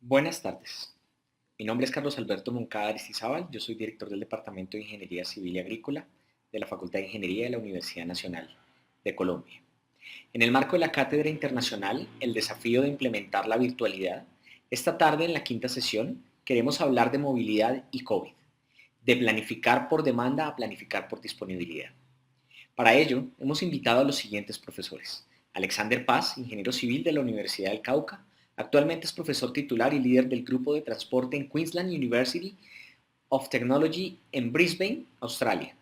Buenas tardes. Mi nombre es Carlos Alberto Moncada Aristizábal. Yo soy director del Departamento de Ingeniería Civil y Agrícola de la Facultad de Ingeniería de la Universidad Nacional de Colombia. En el marco de la Cátedra Internacional, el desafío de implementar la virtualidad, esta tarde en la quinta sesión queremos hablar de movilidad y COVID, de planificar por demanda a planificar por disponibilidad. Para ello, hemos invitado a los siguientes profesores. Alexander Paz, ingeniero civil de la Universidad del Cauca, actualmente es profesor titular y líder del grupo de transporte en Queensland University of Technology en Brisbane, Australia.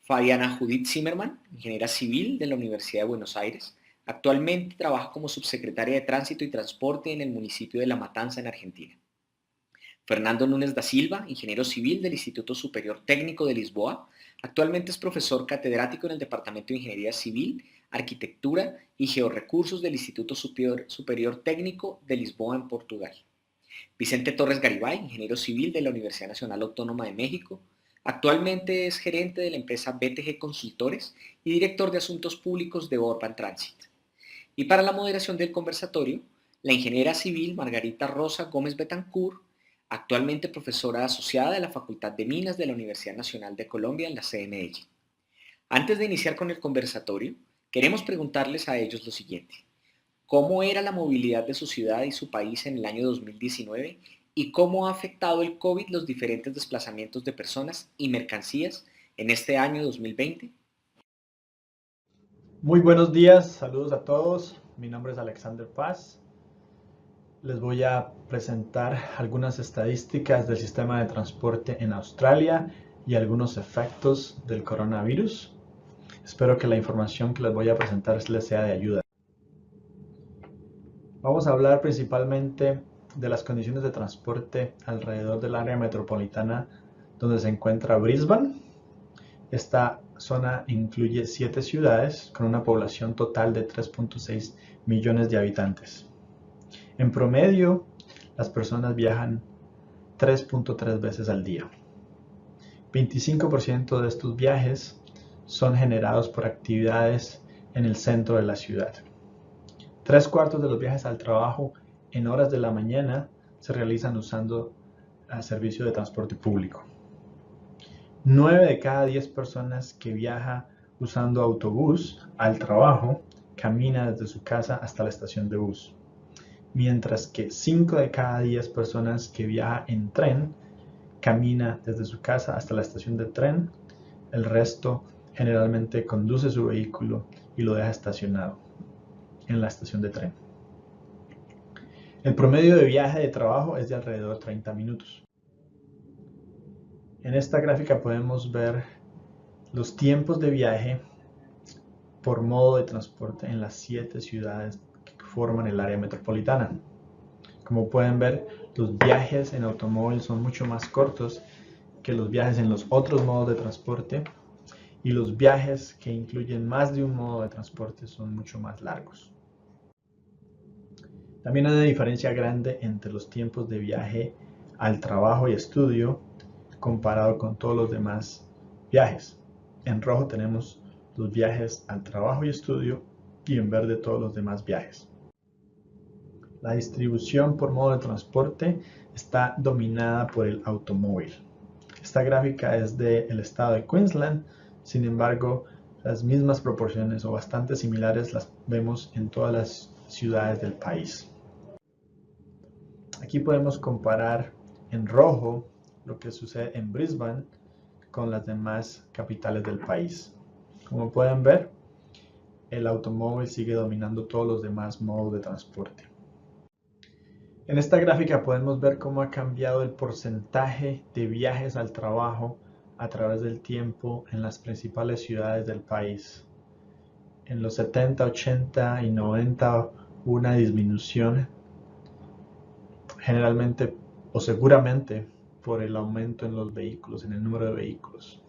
Fabiana Judith Zimmerman, ingeniera civil de la Universidad de Buenos Aires, actualmente trabaja como subsecretaria de Tránsito y Transporte en el municipio de La Matanza, en Argentina. Fernando Núñez da Silva, ingeniero civil del Instituto Superior Técnico de Lisboa, actualmente es profesor catedrático en el Departamento de Ingeniería Civil, Arquitectura y Georrecursos del Instituto Superior Técnico de Lisboa, en Portugal. Vicente Torres Garibay, ingeniero civil de la Universidad Nacional Autónoma de México, actualmente es gerente de la empresa BTG Consultores y director de Asuntos Públicos de Urban Transit. Y para la moderación del conversatorio, la ingeniera civil Margarita Rosa Gómez Betancourt, actualmente profesora asociada de la Facultad de Minas de la Universidad Nacional de Colombia en la sede de Medellín. Antes de iniciar con el conversatorio, queremos preguntarles a ellos lo siguiente. ¿Cómo era la movilidad de su ciudad y su país en el año 2019 y cómo ha afectado el COVID los diferentes desplazamientos de personas y mercancías en este año 2020? Muy buenos días, saludos a todos. Mi nombre es Alexander Paz. Les voy a presentar algunas estadísticas del sistema de transporte en Australia y algunos efectos del coronavirus. Espero que la información que les voy a presentar les sea de ayuda. Vamos a hablar principalmente de las condiciones de transporte alrededor del área metropolitana donde se encuentra Brisbane. Esta zona incluye 7 ciudades con una población total de 3.6 millones de habitantes. En promedio, las personas viajan 3.3 veces al día. 25% de estos viajes son generados por actividades en el centro de la ciudad. 3/4 de los viajes al trabajo en horas de la mañana se realizan usando el servicio de transporte público. 9 de cada 10 personas que viaja usando autobús al trabajo camina desde su casa hasta la estación de bus, mientras que 5 de cada 10 personas que viaja en tren camina desde su casa hasta la estación de tren. El resto generalmente conduce su vehículo y lo deja estacionado en la estación de tren. El promedio de viaje de trabajo es de alrededor de 30 minutos. En esta gráfica podemos ver los tiempos de viaje por modo de transporte en las 7 ciudades que forman el área metropolitana. Como pueden ver, los viajes en automóvil son mucho más cortos que los viajes en los otros modos de transporte, y los viajes que incluyen más de un modo de transporte son mucho más largos. También hay una diferencia grande entre los tiempos de viaje al trabajo y estudio comparado con todos los demás viajes. En rojo tenemos los viajes al trabajo y estudio y en verde todos los demás viajes. La distribución por modo de transporte está dominada por el automóvil. Esta gráfica es del estado de Queensland, sin embargo, las mismas proporciones o bastante similares las vemos en todas las ciudades del país. Aquí podemos comparar en rojo lo que sucede en Brisbane con las demás capitales del país. Como pueden ver, el automóvil sigue dominando todos los demás modos de transporte. En esta gráfica podemos ver cómo ha cambiado el porcentaje de viajes al trabajo a través del tiempo en las principales ciudades del país. En los 70, 80 y 90 hubo una disminución, generalmente o seguramente por el aumento en los vehículos, en el número de vehículos.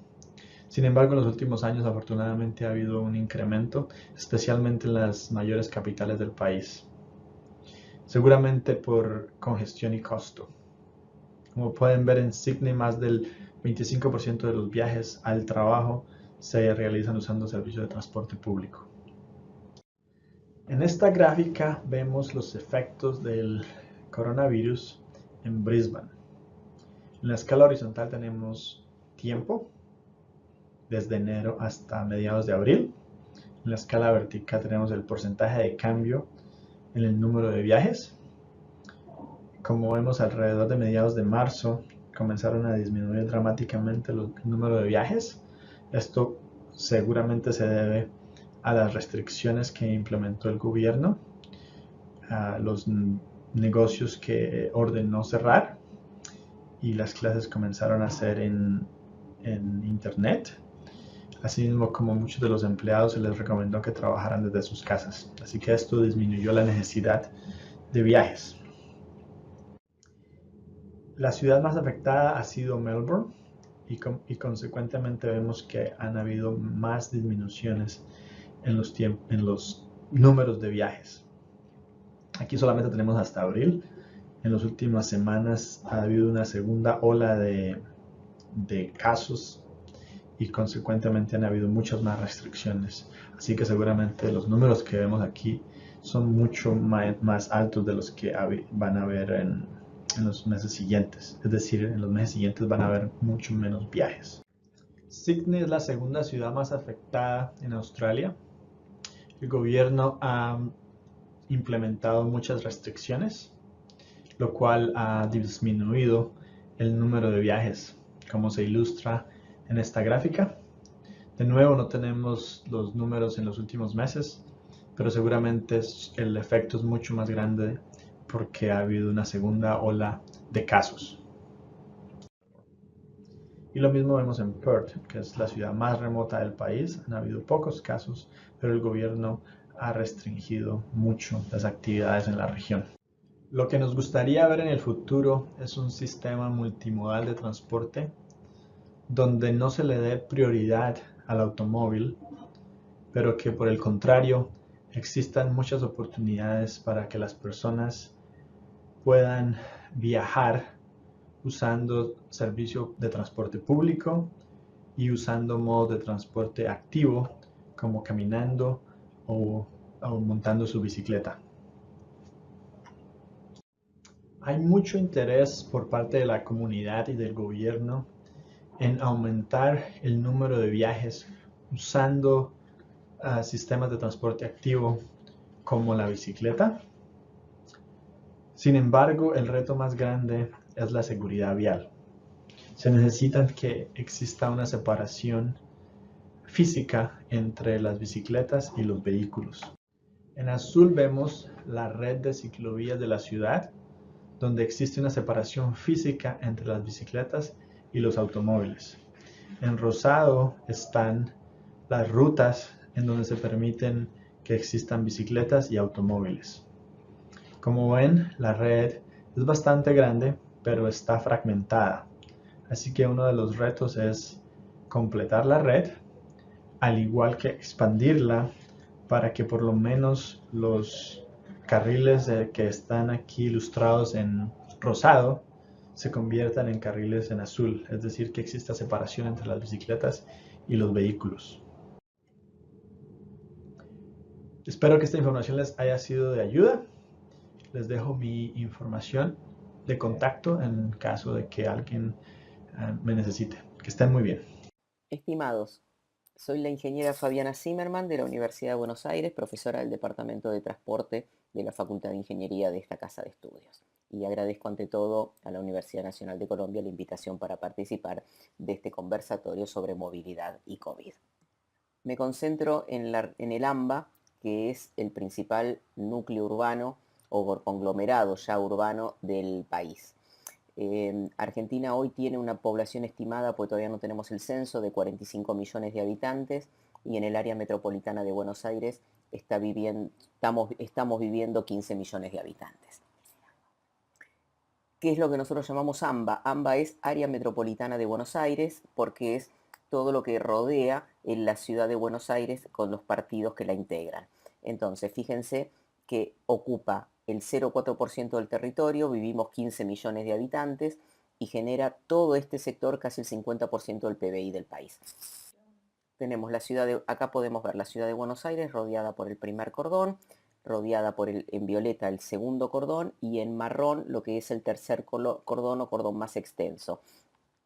Sin embargo, en los últimos años afortunadamente ha habido un incremento, especialmente en las mayores capitales del país, seguramente por congestión y costo. Como pueden ver, en Sydney más del 25% de los viajes al trabajo se realizan usando servicios de transporte público. En esta gráfica vemos los efectos del coronavirus en Brisbane. En la escala horizontal tenemos tiempo, desde enero hasta mediados de abril. En la escala vertical tenemos el porcentaje de cambio en el número de viajes. Como vemos, alrededor de mediados de marzo comenzaron a disminuir dramáticamente el número de viajes. Esto seguramente se debe a las restricciones que implementó el gobierno, a los negocios que ordenó cerrar, y las clases comenzaron a ser en internet. Asimismo, como muchos de los empleados, se les recomendó que trabajaran desde sus casas. Así que esto disminuyó la necesidad de viajes. La ciudad más afectada ha sido Melbourne, y consecuentemente vemos que han habido más disminuciones en los números de viajes. Aquí solamente tenemos hasta abril. En las últimas semanas ha habido una segunda ola de casos, y consecuentemente han habido muchas más restricciones. Así que seguramente los números que vemos aquí son mucho más altos de los que van a haber en los meses siguientes. Es decir, en los meses siguientes van a haber mucho menos viajes. Sydney es la segunda ciudad más afectada en Australia. El gobierno ha implementado muchas restricciones, lo cual ha disminuido el número de viajes, como se ilustra en esta gráfica. De nuevo, no tenemos los números en los últimos meses, pero seguramente el efecto es mucho más grande porque ha habido una segunda ola de casos. Y lo mismo vemos en Perth, que es la ciudad más remota del país. Han habido pocos casos, pero el gobierno ha restringido mucho las actividades en la región. Lo que nos gustaría ver en el futuro es un sistema multimodal de transporte donde no se le dé prioridad al automóvil, pero que por el contrario existan muchas oportunidades para que las personas puedan viajar usando servicio de transporte público y usando modos de transporte activo como caminando o montando su bicicleta. Hay mucho interés por parte de la comunidad y del gobierno en aumentar el número de viajes usando sistemas de transporte activo como la bicicleta. Sin embargo, el reto más grande es la seguridad vial. Se necesita que exista una separación física entre las bicicletas y los vehículos. En azul vemos la red de ciclovías de la ciudad, donde existe una separación física entre las bicicletas y los automóviles. En rosado están las rutas en donde se permiten que existan bicicletas y automóviles. Como ven, la red es bastante grande, pero está fragmentada. Así que uno de los retos es completar la red, al igual que expandirla para que por lo menos los carriles que están aquí ilustrados en rosado se conviertan en carriles en azul, es decir, que exista separación entre las bicicletas y los vehículos. Espero que esta información les haya sido de ayuda. Les dejo mi información de contacto en caso de que alguien me necesite. Que estén muy bien. Estimados, soy la ingeniera Fabiana Zimmerman de la Universidad de Buenos Aires, profesora del Departamento de Transporte de la Facultad de Ingeniería de esta Casa de Estudios. Y agradezco ante todo a la Universidad Nacional de Colombia la invitación para participar de este conversatorio sobre movilidad y COVID. Me concentro en el AMBA, que es el principal núcleo urbano o conglomerado ya urbano del país. Argentina hoy tiene una población estimada, porque todavía no tenemos el censo, de 45 millones de habitantes, y en el área metropolitana de Buenos Aires estamos viviendo 15 millones de habitantes. ¿Qué es lo que nosotros llamamos AMBA? AMBA es Área Metropolitana de Buenos Aires, porque es todo lo que rodea en la ciudad de Buenos Aires con los partidos que la integran. Entonces, fíjense que ocupa el 0,4% del territorio, vivimos 15 millones de habitantes y genera todo este sector casi el 50% del PBI del país. Tenemos acá podemos ver la ciudad de Buenos Aires rodeada por el primer cordón, rodeada en violeta el segundo cordón y en marrón lo que es el tercer cordón o cordón más extenso.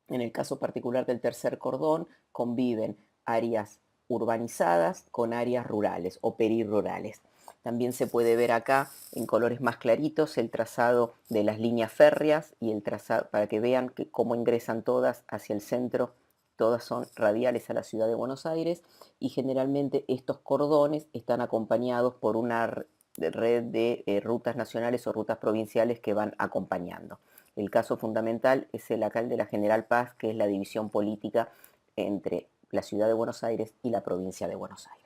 En el caso particular del tercer cordón conviven áreas urbanizadas con áreas rurales o perirrurales. También se puede ver acá en colores más claritos el trazado de las líneas férreas y el trazado para que vean cómo ingresan todas hacia el centro. Todas son radiales a la ciudad de Buenos Aires y generalmente estos cordones están acompañados por una red de rutas nacionales o rutas provinciales que van acompañando. El caso fundamental es acá el de la General Paz, que es la división política entre la ciudad de Buenos Aires y la provincia de Buenos Aires.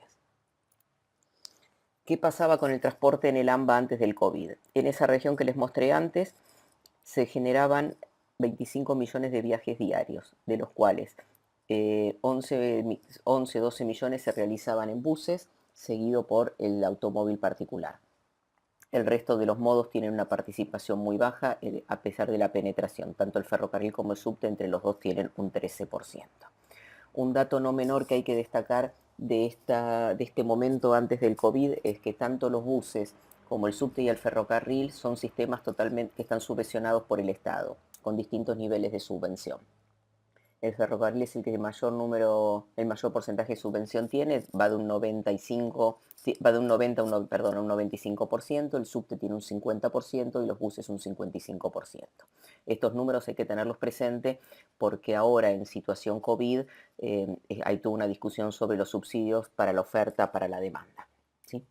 ¿Qué pasaba con el transporte en el AMBA antes del COVID? En esa región que les mostré antes se generaban 25 millones de viajes diarios, de los cuales 12 millones se realizaban en buses, seguido por el automóvil particular. El resto de los modos tienen una participación muy baja a pesar de la penetración. Tanto el ferrocarril como el subte entre los dos tienen un 13%. Un dato no menor que hay que destacar de este momento antes del COVID es que tanto los buses como el subte y el ferrocarril son sistemas totalmente que están subvencionados por el Estado, con distintos niveles de subvención. El ferrocarril es el que el mayor porcentaje de subvención tiene, va de un 90 a un 95%, el subte tiene un 50% y los buses un 55%. Estos números hay que tenerlos presentes porque ahora en situación COVID hay toda una discusión sobre los subsidios para la oferta, para la demanda. ¿Sí?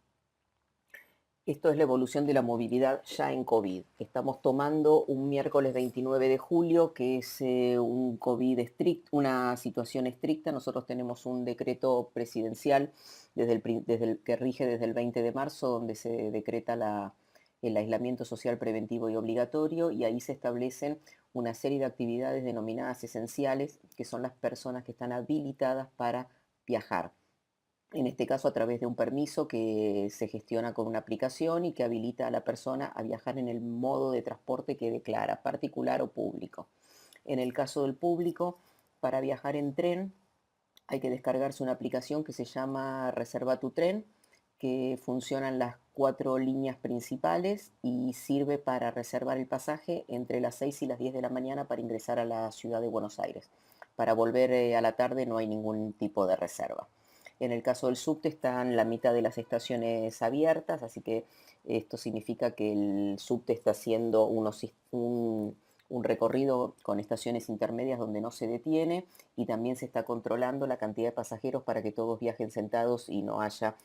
Esto es la evolución de la movilidad ya en COVID. Estamos tomando un miércoles 29 de julio, que es un COVID estricto, una situación estricta. Nosotros tenemos un decreto presidencial que rige desde el 20 de marzo, donde se decreta el aislamiento social preventivo y obligatorio, y ahí se establecen una serie de actividades denominadas esenciales, que son las personas que están habilitadas para viajar. En este caso a través de un permiso que se gestiona con una aplicación y que habilita a la persona a viajar en el modo de transporte que declara, particular o público. En el caso del público, para viajar en tren hay que descargarse una aplicación que se llama Reserva tu tren, que funcionan las 4 líneas principales y sirve para reservar el pasaje entre las 6 y las 10 de la mañana para ingresar a la ciudad de Buenos Aires. Para volver a la tarde no hay ningún tipo de reserva. En el caso del subte están la mitad de las estaciones abiertas, así que esto significa que el subte está haciendo un recorrido con estaciones intermedias donde no se detiene y también se está controlando la cantidad de pasajeros para que todos viajen sentados y no haya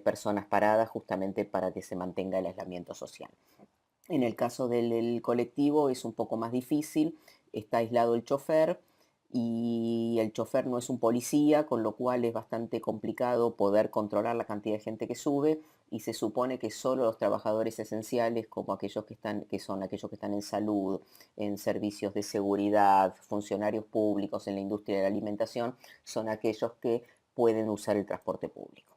personas paradas, justamente para que se mantenga el aislamiento social. En el caso del colectivo es un poco más difícil, está aislado el chofer y el chofer no es un policía, con lo cual es bastante complicado poder controlar la cantidad de gente que sube y se supone que solo los trabajadores esenciales, como aquellos que son aquellos que están en salud, en servicios de seguridad, funcionarios públicos en la industria de la alimentación, son aquellos que pueden usar el transporte público.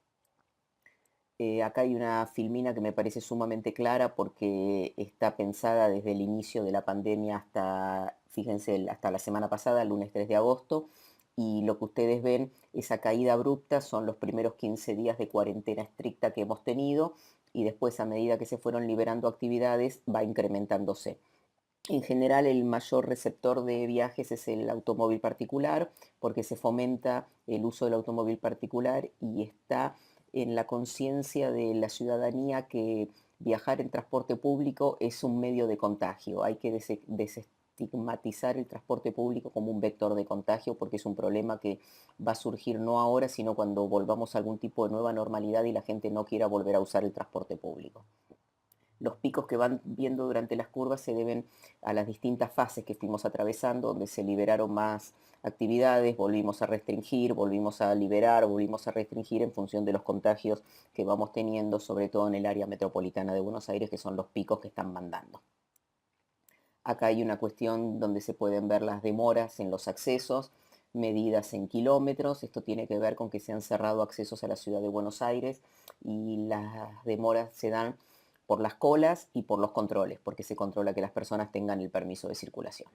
Acá hay una filmina que me parece sumamente clara porque está pensada desde el inicio de la pandemia hasta, fíjense, hasta la semana pasada, el lunes 3 de agosto, y lo que ustedes ven, esa caída abrupta, son los primeros 15 días de cuarentena estricta que hemos tenido y después a medida que se fueron liberando actividades va incrementándose. En general el mayor receptor de viajes es el automóvil particular porque se fomenta el uso del automóvil particular y está en la conciencia de la ciudadanía que viajar en transporte público es un medio de contagio. Hay que desestigmatizar el transporte público como un vector de contagio porque es un problema que va a surgir no ahora, sino cuando volvamos a algún tipo de nueva normalidad y la gente no quiera volver a usar el transporte público. Los picos que van viendo durante las curvas se deben a las distintas fases que fuimos atravesando, donde se liberaron más actividades, volvimos a restringir, volvimos a liberar, volvimos a restringir en función de los contagios que vamos teniendo, sobre todo en el área metropolitana de Buenos Aires, que son los picos que están mandando. Acá hay una cuestión donde se pueden ver las demoras en los accesos, medidas en kilómetros. Esto tiene que ver con que se han cerrado accesos a la ciudad de Buenos Aires y las demoras se dan por las colas y por los controles, porque se controla que las personas tengan el permiso de circulación.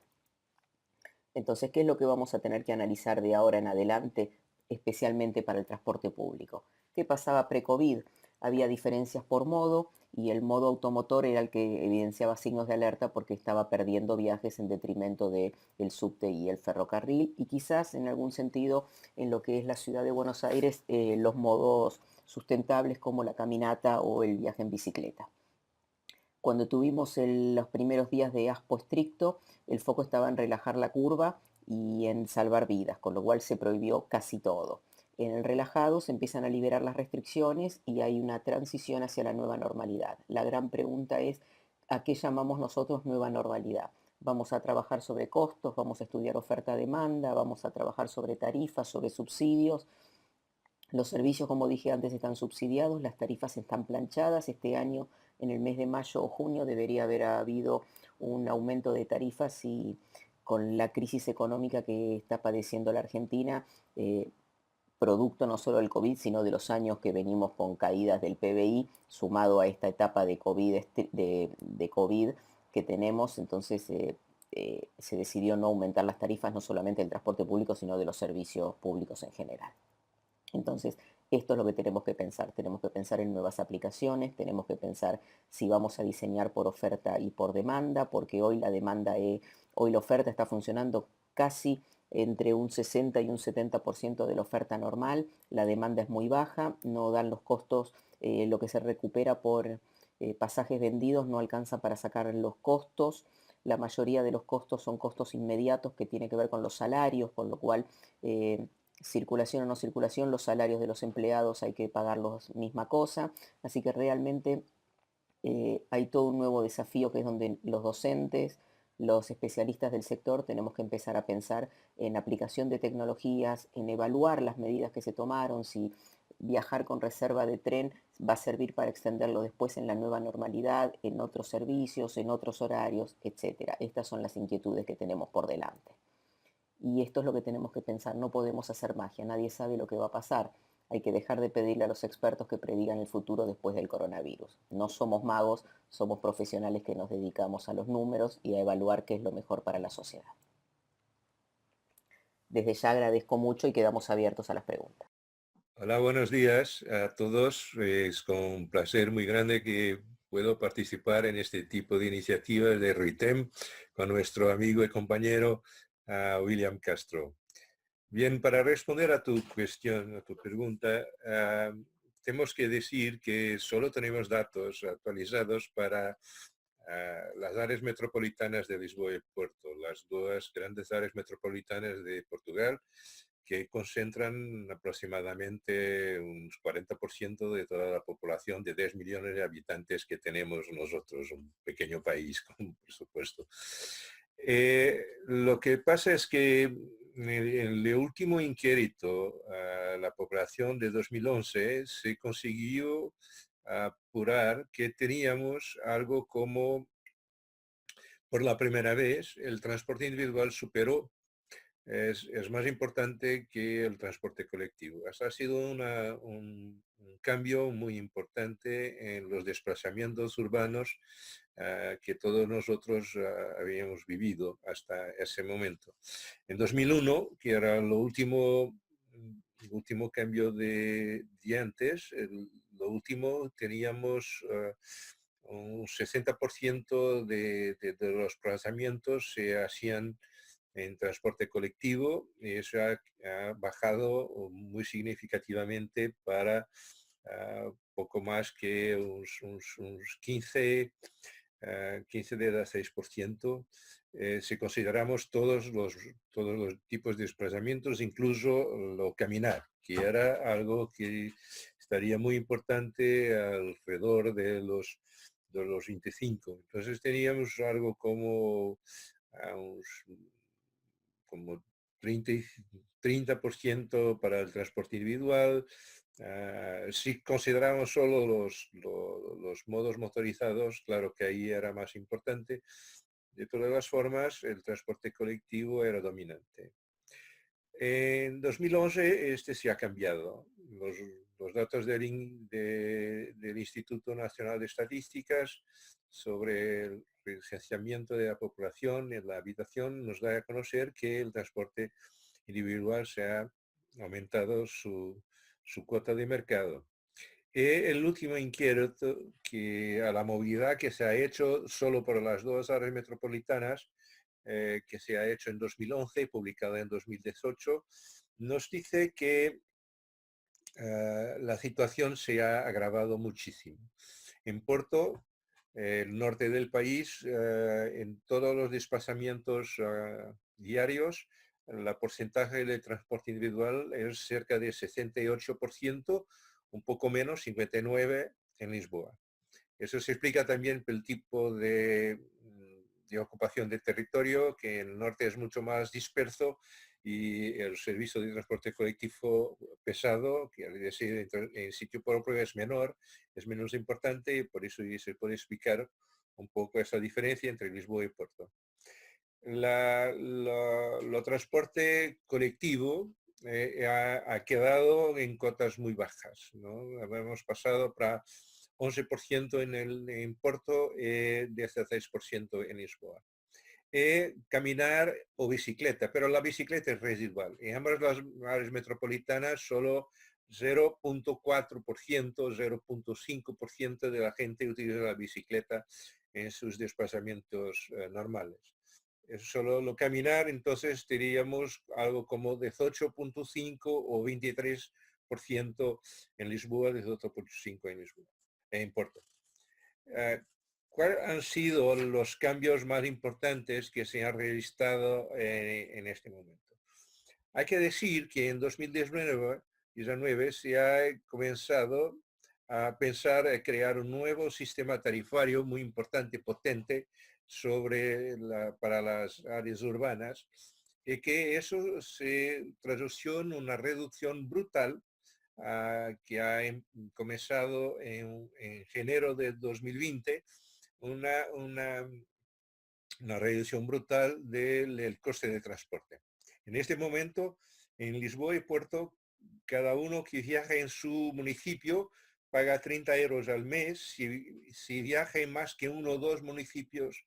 Entonces, ¿qué es lo que vamos a tener que analizar de ahora en adelante, especialmente para el transporte público? ¿Qué pasaba pre-COVID? había diferencias por modo y el modo automotor era el que evidenciaba signos de alerta porque estaba perdiendo viajes en detrimento del subte y el ferrocarril y quizás en algún sentido en lo que es la ciudad de Buenos Aires los modos sustentables como la caminata o el viaje en bicicleta. Cuando tuvimos los primeros días de ASPO estricto, el foco estaba en relajar la curva y en salvar vidas, con lo cual se prohibió casi todo. En el relajado se empiezan a liberar las restricciones y hay una transición hacia la nueva normalidad. La gran pregunta es, ¿a qué llamamos nosotros nueva normalidad? Vamos a trabajar sobre costos, vamos a estudiar oferta-demanda, vamos a trabajar sobre tarifas, sobre subsidios. Los servicios, como dije antes, están subsidiados, las tarifas están planchadas. Este año, en el mes de mayo o junio, debería haber habido un aumento de tarifas y con la crisis económica que está padeciendo la Argentina, producto no solo del COVID, sino de los años que venimos con caídas del PBI, sumado a esta etapa de COVID, de COVID que tenemos, entonces se decidió no aumentar las tarifas, no solamente del transporte público, sino de los servicios públicos en general. Entonces, esto es lo que tenemos que pensar en nuevas aplicaciones, tenemos que pensar si vamos a diseñar por oferta y por demanda, porque hoy hoy la oferta está funcionando casi entre un 60 y un 70% de la oferta normal, la demanda es muy baja, no dan los costos, lo que se recupera por pasajes vendidos no alcanza para sacar los costos, la mayoría de los costos son costos inmediatos que tienen que ver con los salarios, con lo cual circulación o no circulación, los salarios de los empleados hay que pagarlos misma cosa, así que realmente hay todo un nuevo desafío que es donde los docentes, los especialistas del sector tenemos que empezar a pensar en aplicación de tecnologías, en evaluar las medidas que se tomaron, si viajar con reserva de tren va a servir para extenderlo después en la nueva normalidad, en otros servicios, en otros horarios, etc. Estas son las inquietudes que tenemos por delante. Y esto es lo que tenemos que pensar, no podemos hacer magia, nadie sabe lo que va a pasar. Hay que dejar de pedirle a los expertos que predigan el futuro después del coronavirus. No somos magos, somos profesionales que nos dedicamos a los números y a evaluar qué es lo mejor para la sociedad. Desde ya agradezco mucho y quedamos abiertos a las preguntas. Hola, buenos días a todos. Es con un placer muy grande que puedo participar en este tipo de iniciativas de RITEM con nuestro amigo y compañero William Castro. Bien, para responder a tu cuestión, a tu pregunta, tenemos que decir que solo tenemos datos actualizados para las áreas metropolitanas de Lisboa y Porto, las dos grandes áreas metropolitanas de Portugal, que concentran aproximadamente un 40% de toda la población de 10 millones de habitantes que tenemos nosotros, un pequeño país con un presupuesto. Lo que pasa es que en el último inquérito a la población de 2011 se consiguió apurar que teníamos algo como, por la primera vez, el transporte individual superó, es más importante que el transporte colectivo. Hasta ha sido un cambio muy importante en los desplazamientos urbanos que todos nosotros habíamos vivido hasta ese momento. En 2001, que era el último cambio de antes, lo último teníamos un 60% de los desplazamientos se hacían en transporte colectivo y eso ha bajado muy significativamente para poco más que unos 15 si consideramos todos los tipos de desplazamientos, incluso lo caminar, que era algo que estaría muy importante alrededor de los 25. Entonces teníamos algo como, como 30% para el transporte individual. Si consideramos solo los modos motorizados, claro que ahí era más importante. De todas las formas, el transporte colectivo era dominante. En 2011 este se ha cambiado. Los datos del Instituto Nacional de Estadísticas sobre el recenseamiento de la población en la habitación nos da a conocer que el transporte individual se ha aumentado su cuota de mercado. El último inquérito que a la movilidad que se ha hecho solo por las dos áreas metropolitanas, que se ha hecho en 2011 y publicada en 2018, nos dice que la situación se ha agravado muchísimo. En Porto, el norte del país, en todos los desplazamientos diarios, el porcentaje de transporte individual es cerca de 68%, un poco menos, 59% en Lisboa. Eso se explica también por el tipo de ocupación de territorio, que en el norte es mucho más disperso y el servicio de transporte colectivo pesado, que al decir en sitio propio es menor, es menos importante y por eso se puede explicar un poco esa diferencia entre Lisboa y Porto. Lo transporte colectivo ha quedado en cotas muy bajas, ¿no? Hemos pasado para 11% en Porto, 16% en Lisboa. Caminar o bicicleta, pero la bicicleta es residual. En ambas las áreas metropolitanas solo 0.4%, 0.5% de la gente utiliza la bicicleta en sus desplazamientos normales. Es solo lo caminar, entonces diríamos algo como 18.5 o 23% en Lisboa, 18.5 en Lisboa, en Porto. ¿Cuáles han sido los cambios más importantes que se han registrado en este momento? Hay que decir que en 2019 se ha comenzado a pensar en crear un nuevo sistema tarifario muy importante, potente, para las áreas urbanas, y que eso se tradució en una reducción brutal que ha comenzado en enero de 2020, una reducción brutal del coste de transporte. En este momento, en Lisboa y Puerto, cada uno que viaja en su municipio paga 30 euros al mes. Si viaja en más que uno o dos municipios,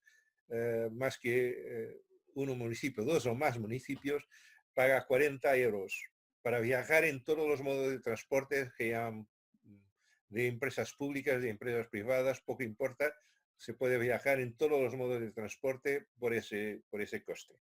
más que uno municipio, dos o más municipios, paga 40 euros para viajar en todos los modos de transporte, de empresas públicas, de empresas privadas, poco importa, se puede viajar en todos los modos de transporte por ese coste.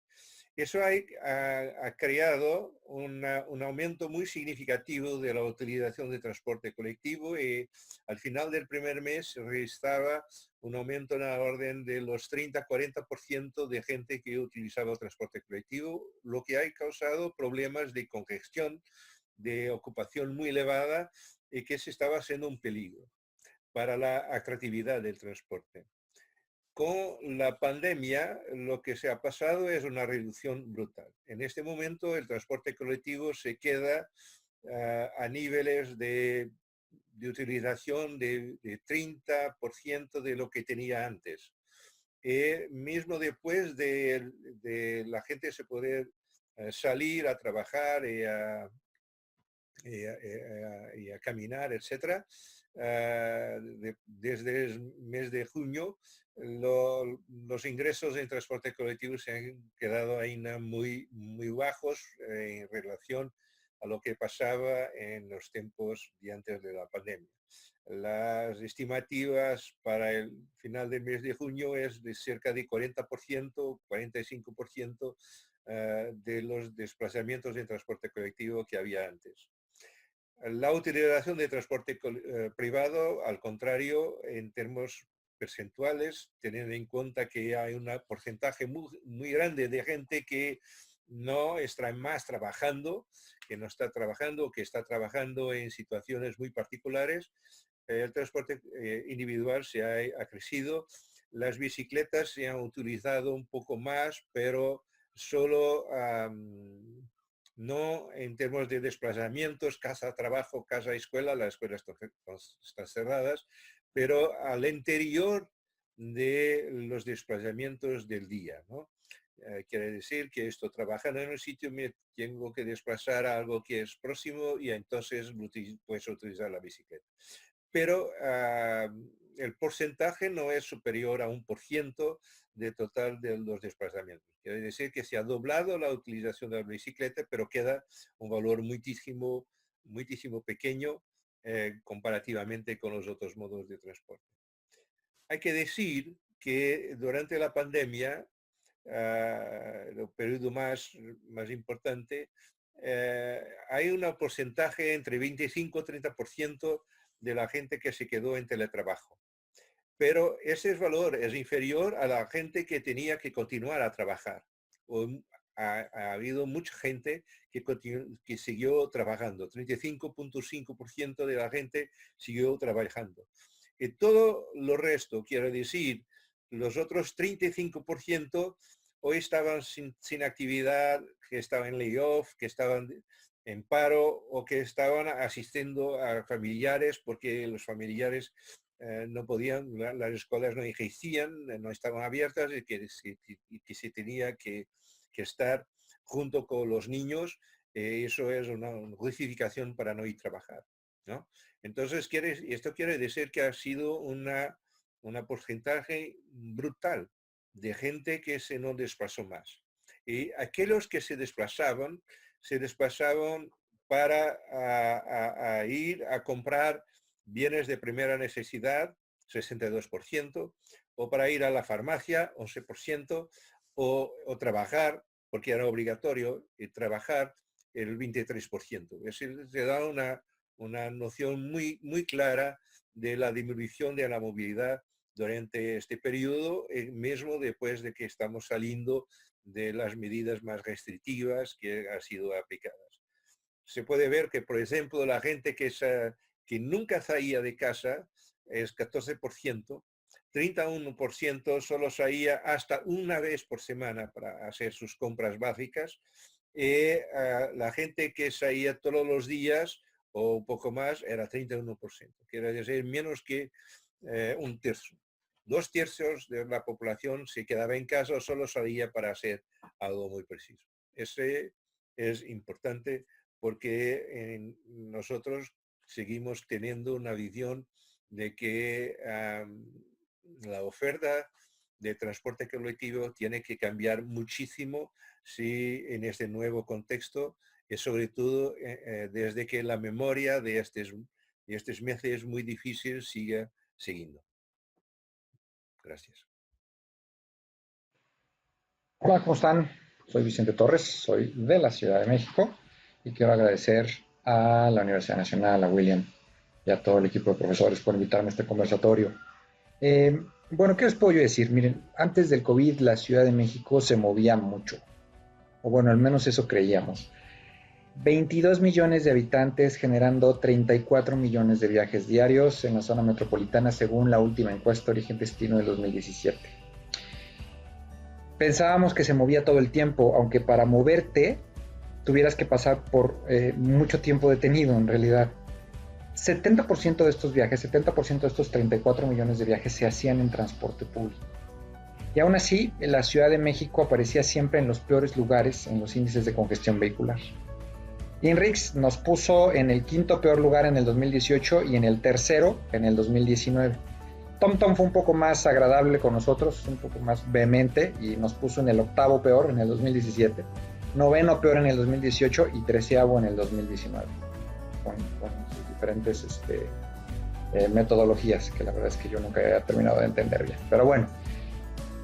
Eso ha creado un aumento muy significativo de la utilización de transporte colectivo y al final del primer mes se registraba un aumento en la orden de los 30-40% de gente que utilizaba el transporte colectivo, lo que ha causado problemas de congestión, de ocupación muy elevada y que se estaba haciendo un peligro para la atractividad del transporte. Con la pandemia, lo que se ha pasado es una reducción brutal. En este momento, el transporte colectivo se queda a niveles de utilización de 30% de lo que tenía antes. Mismo después de la gente se poder salir a trabajar y a caminar, etc. Desde el mes de junio, los ingresos en transporte colectivo se han quedado ahí muy, muy bajos en relación a lo que pasaba en los tiempos de antes de la pandemia. Las estimativas para el final del mes de junio es de cerca de 40%, 45% de los desplazamientos en transporte colectivo que había antes. La utilización de transporte privado, al contrario, en términos percentuales, teniendo en cuenta que hay un porcentaje muy grande de gente que no está más trabajando, que no está trabajando, que está trabajando en situaciones muy particulares, el transporte individual ha crecido. Las bicicletas se han utilizado un poco más, pero solo no en términos de desplazamientos, casa-trabajo, casa-escuela, las escuelas están cerradas, pero al interior de los desplazamientos del día, ¿no? Quiere decir que estoy trabajando en un sitio, me tengo que desplazar a algo que es próximo y entonces puedes utilizar la bicicleta. Pero el porcentaje no es superior a 1% de total de los desplazamientos. Quiere decir que se ha doblado la utilización de la bicicleta, pero queda un valor muchísimo, muchísimo pequeño comparativamente con los otros modos de transporte. Hay que decir que durante la pandemia, el periodo más importante, hay un porcentaje entre 25 y 30% de la gente que se quedó en teletrabajo. Pero ese valor es inferior a la gente que tenía que continuar a trabajar. Ha habido mucha gente que siguió trabajando. 35.5% de la gente siguió trabajando. Y todo lo resto, quiero decir, los otros 35% hoy estaban sin actividad, que estaban en layoff, que estaban en paro o que estaban asistiendo a familiares porque los familiares no podían, las escuelas no existían, no estaban abiertas y que se tenía que estar junto con los niños. Eso es una justificación para no ir a trabajar, ¿no? Entonces, esto quiere decir que ha sido un porcentaje brutal de gente que se no desplazó más. Y aquellos que se desplazaban para ir a comprar bienes de primera necesidad, 62%, o para ir a la farmacia, 11%, o trabajar, porque era obligatorio trabajar, el 23%. Es decir, se da una noción muy clara de la disminución de la movilidad durante este periodo, mismo después de que estamos saliendo de las medidas más restrictivas que han sido aplicadas. Se puede ver que, por ejemplo, la gente que nunca salía de casa es 14%, 31% solo salía hasta una vez por semana para hacer sus compras básicas, y la gente que salía todos los días o un poco más era 31%, quiere decir menos que un tercio. 2/3 de la población se quedaba en casa o solo salía para hacer algo muy preciso. Ese es importante porque nosotros seguimos teniendo una visión de que la oferta de transporte colectivo tiene que cambiar muchísimo en este nuevo contexto y sobre todo desde que la memoria de estos meses muy difíciles siga siguiendo. Gracias. Hola, ¿cómo están? Soy Vicente Torres, soy de la Ciudad de México y quiero agradecer a la Universidad Nacional, a William y a todo el equipo de profesores por invitarme a este conversatorio. Bueno, ¿qué les puedo yo decir? Miren, antes del COVID la Ciudad de México se movía mucho, o bueno, al menos eso creíamos. 22 millones de habitantes generando 34 millones de viajes diarios en la zona metropolitana según la última encuesta Origen Destino de 2017. Pensábamos que se movía todo el tiempo, aunque para moverte tuvieras que pasar por mucho tiempo detenido en realidad. 70% de estos viajes, 70% de estos 34 millones de viajes se hacían en transporte público. Y aún así, la Ciudad de México aparecía siempre en los peores lugares en los índices de congestión vehicular. INRIX nos puso en el 5º peor lugar en el 2018 y en el 3º en el 2019. TomTom fue un poco más agradable con nosotros, un poco más vehemente y nos puso en el 8º peor en el 2017, 9º peor en el 2018 y 13º en el 2019, con sus diferentes metodologías, que la verdad es que yo nunca he terminado de entender bien. Pero bueno,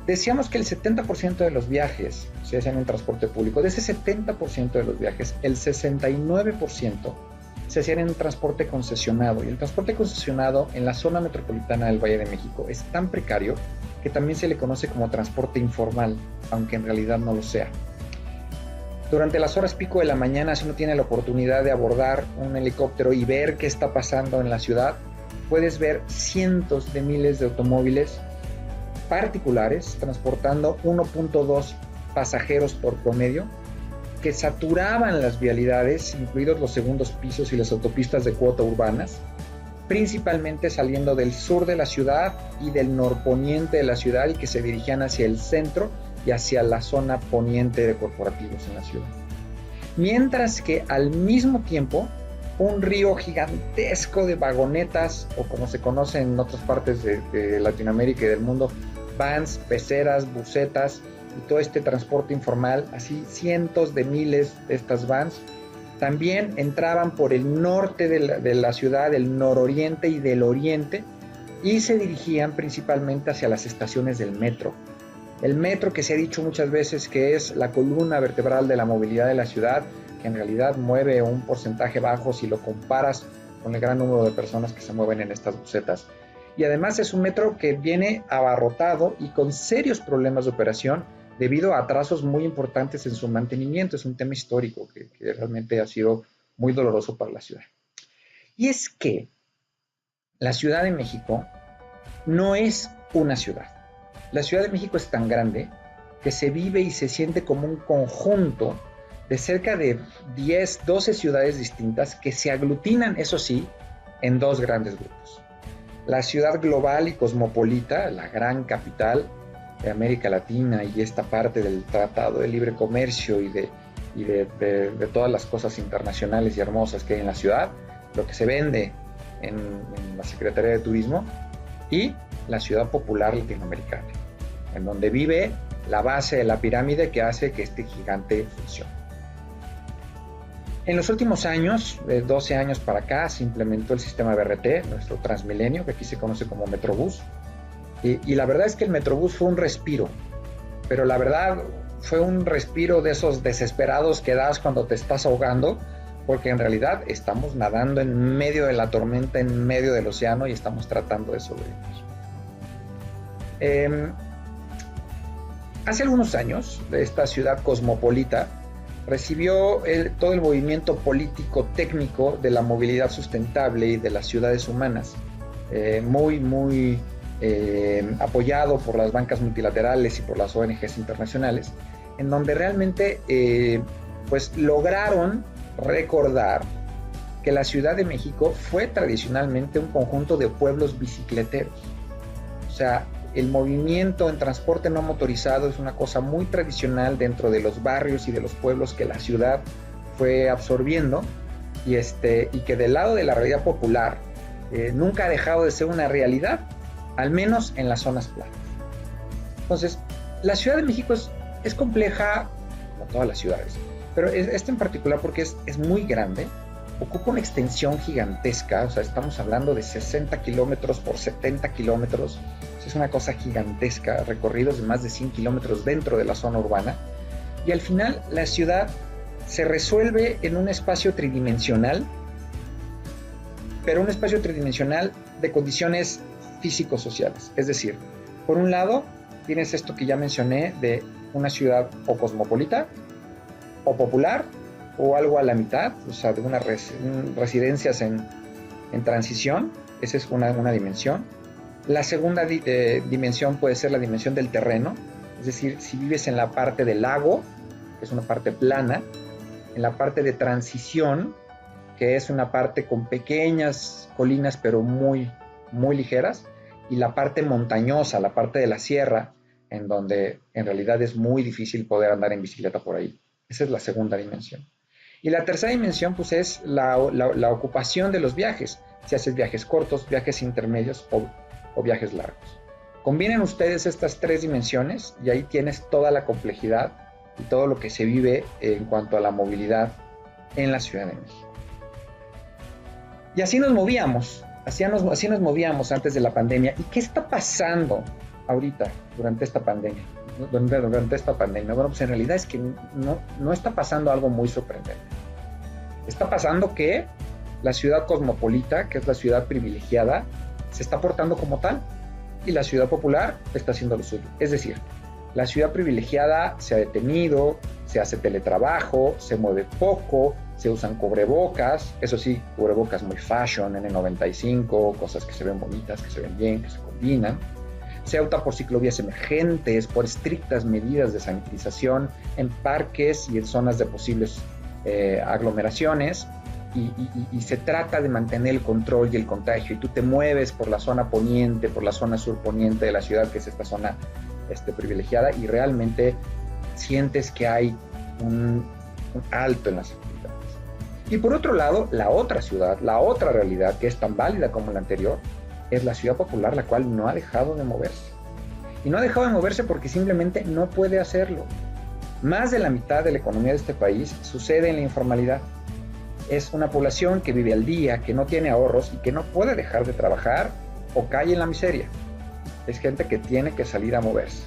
decíamos que el 70% de los viajes se hacían en transporte público. De ese 70% de los viajes, el 69% se hacían en transporte concesionado. Y el transporte concesionado en la zona metropolitana del Valle de México es tan precario que también se le conoce como transporte informal, aunque en realidad no lo sea. Durante las horas pico de la mañana, si uno tiene la oportunidad de abordar un helicóptero y ver qué está pasando en la ciudad, puedes ver cientos de miles de automóviles particulares transportando 1.2 pasajeros por promedio que saturaban las vialidades, incluidos los segundos pisos y las autopistas de cuota urbanas, principalmente saliendo del sur de la ciudad y del norponiente de la ciudad y que se dirigían hacia el centro y hacia la zona poniente de corporativos en la ciudad. Mientras que al mismo tiempo, un río gigantesco de vagonetas, o como se conoce en otras partes de Latinoamérica y del mundo, vans, peceras, busetas y todo este transporte informal, así cientos de miles de estas vans También entraban por el norte de la ciudad, el nororiente y del oriente, y se dirigían principalmente hacia las estaciones del metro. El metro, que se ha dicho muchas veces que es la columna vertebral de la movilidad de la ciudad, que en realidad mueve un porcentaje bajo si lo comparas con el gran número de personas que se mueven en estas busetas. Y además es un metro que viene abarrotado y con serios problemas de operación debido a atrasos muy importantes en su mantenimiento. Es un tema histórico que realmente ha sido muy doloroso para la ciudad. Y es que la Ciudad de México no es una ciudad. La Ciudad de México es tan grande que se vive y se siente como un conjunto de cerca de 10, 12 ciudades distintas que se aglutinan, eso sí, en dos grandes grupos. La ciudad global y cosmopolita, la gran capital de América Latina y esta parte del Tratado de Libre Comercio y de todas las cosas internacionales y hermosas que hay en la ciudad, lo que se vende en la Secretaría de Turismo, y la ciudad popular latinoamericana, en donde vive la base de la pirámide que hace que este gigante funcione. En los últimos años, de 12 años para acá, se implementó el sistema BRT, nuestro Transmilenio, que aquí se conoce como Metrobús, y la verdad es que el Metrobús fue un respiro, pero la verdad fue un respiro de esos desesperados que das cuando te estás ahogando, porque en realidad estamos nadando en medio de la tormenta, en medio del océano, y estamos tratando de sobrevivir. Hace algunos años, esta ciudad cosmopolita recibió todo el movimiento político técnico de la movilidad sustentable y de las ciudades humanas, muy apoyado por las bancas multilaterales y por las ONGs internacionales, en donde realmente pues lograron recordar que la Ciudad de México fue tradicionalmente un conjunto de pueblos bicicleteros. O sea, el movimiento en transporte no motorizado es una cosa muy tradicional dentro de los barrios y de los pueblos que la ciudad fue absorbiendo, y que del lado de la realidad popular nunca ha dejado de ser una realidad, al menos en las zonas planas. Entonces, la Ciudad de México es compleja, como todas las ciudades, pero esta en particular porque es muy grande, ocupa una extensión gigantesca, o sea, estamos hablando de 60 kilómetros por 70 kilómetros, es una cosa gigantesca, recorridos de más de 100 kilómetros dentro de la zona urbana, y al final la ciudad se resuelve en un espacio tridimensional, pero un espacio tridimensional de condiciones físico-sociales, es decir, por un lado tienes esto que ya mencioné de una ciudad o cosmopolita, o popular, o algo a la mitad, o sea, de unas residencias en transición. Esa es una dimensión. La segunda dimensión puede ser la dimensión del terreno, es decir, si vives en la parte del lago, que es una parte plana, en la parte de transición, que es una parte con pequeñas colinas pero muy ligeras, y la parte montañosa, la parte de la sierra, en donde en realidad es muy difícil poder andar en bicicleta por ahí. Esa es la segunda dimensión. Y la tercera dimensión pues es la ocupación de los viajes, si haces viajes cortos, viajes intermedios o viajes largos. Combinen ustedes estas tres dimensiones y ahí tienes toda la complejidad y todo lo que se vive en cuanto a la movilidad en la Ciudad de México. Y así nos movíamos, así nos movíamos antes de la pandemia. ¿Y qué está pasando ahorita durante esta pandemia? Bueno, pues en realidad es que no está pasando algo muy sorprendente. Está pasando que la ciudad cosmopolita, que es la ciudad privilegiada, se está portando como tal, y la ciudad popular está haciendo lo suyo. Es decir, la ciudad privilegiada se ha detenido, se hace teletrabajo, se mueve poco, se usan cubrebocas, eso sí, cubrebocas muy fashion, N95, cosas que se ven bonitas, que se ven bien, que se combinan. Se opta por ciclovías emergentes, por estrictas medidas de sanitización en parques y en zonas de posibles aglomeraciones, y se trata de mantener el control y el contagio, y tú te mueves por la zona poniente, por la zona surponiente de la ciudad, que es esta zona privilegiada, y realmente sientes que hay un alto en las actividades. Y por otro lado, la otra ciudad, la otra realidad que es tan válida como la anterior, es la ciudad popular, la cual no ha dejado de moverse. Y no ha dejado de moverse porque simplemente no puede hacerlo. Más de la mitad de la economía de este país sucede en la informalidad. es una población que vive al día, que no tiene ahorros y que no puede dejar de trabajar o cae en la miseria. Es gente que tiene que salir a moverse.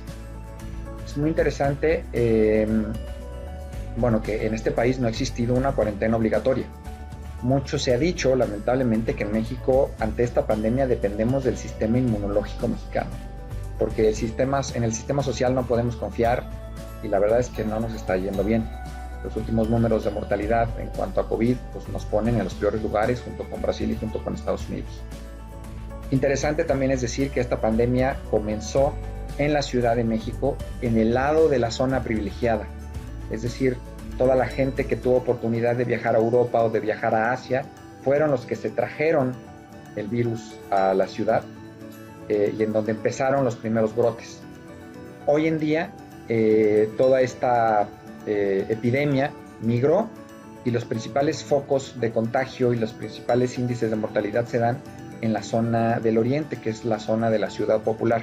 Es muy interesante, bueno, que en este país no ha existido una cuarentena obligatoria. Mucho se ha dicho, lamentablemente, que en México, ante esta pandemia, dependemos del sistema inmunológico mexicano, porque en el sistema social no podemos confiar y la verdad es que no nos está yendo bien. Los últimos números de mortalidad en cuanto a COVID pues, nos ponen en los peores lugares junto con Brasil y junto con Estados Unidos. Interesante también es decir que esta pandemia comenzó en la Ciudad de México, en el lado de la zona privilegiada, es decir, toda la gente que tuvo oportunidad de viajar a Europa o de viajar a Asia fueron los que se trajeron el virus a la ciudad y en donde empezaron los primeros brotes. Hoy en día, toda esta epidemia migró y los principales focos de contagio y los principales índices de mortalidad se dan en la zona del oriente, que es la zona de la ciudad popular,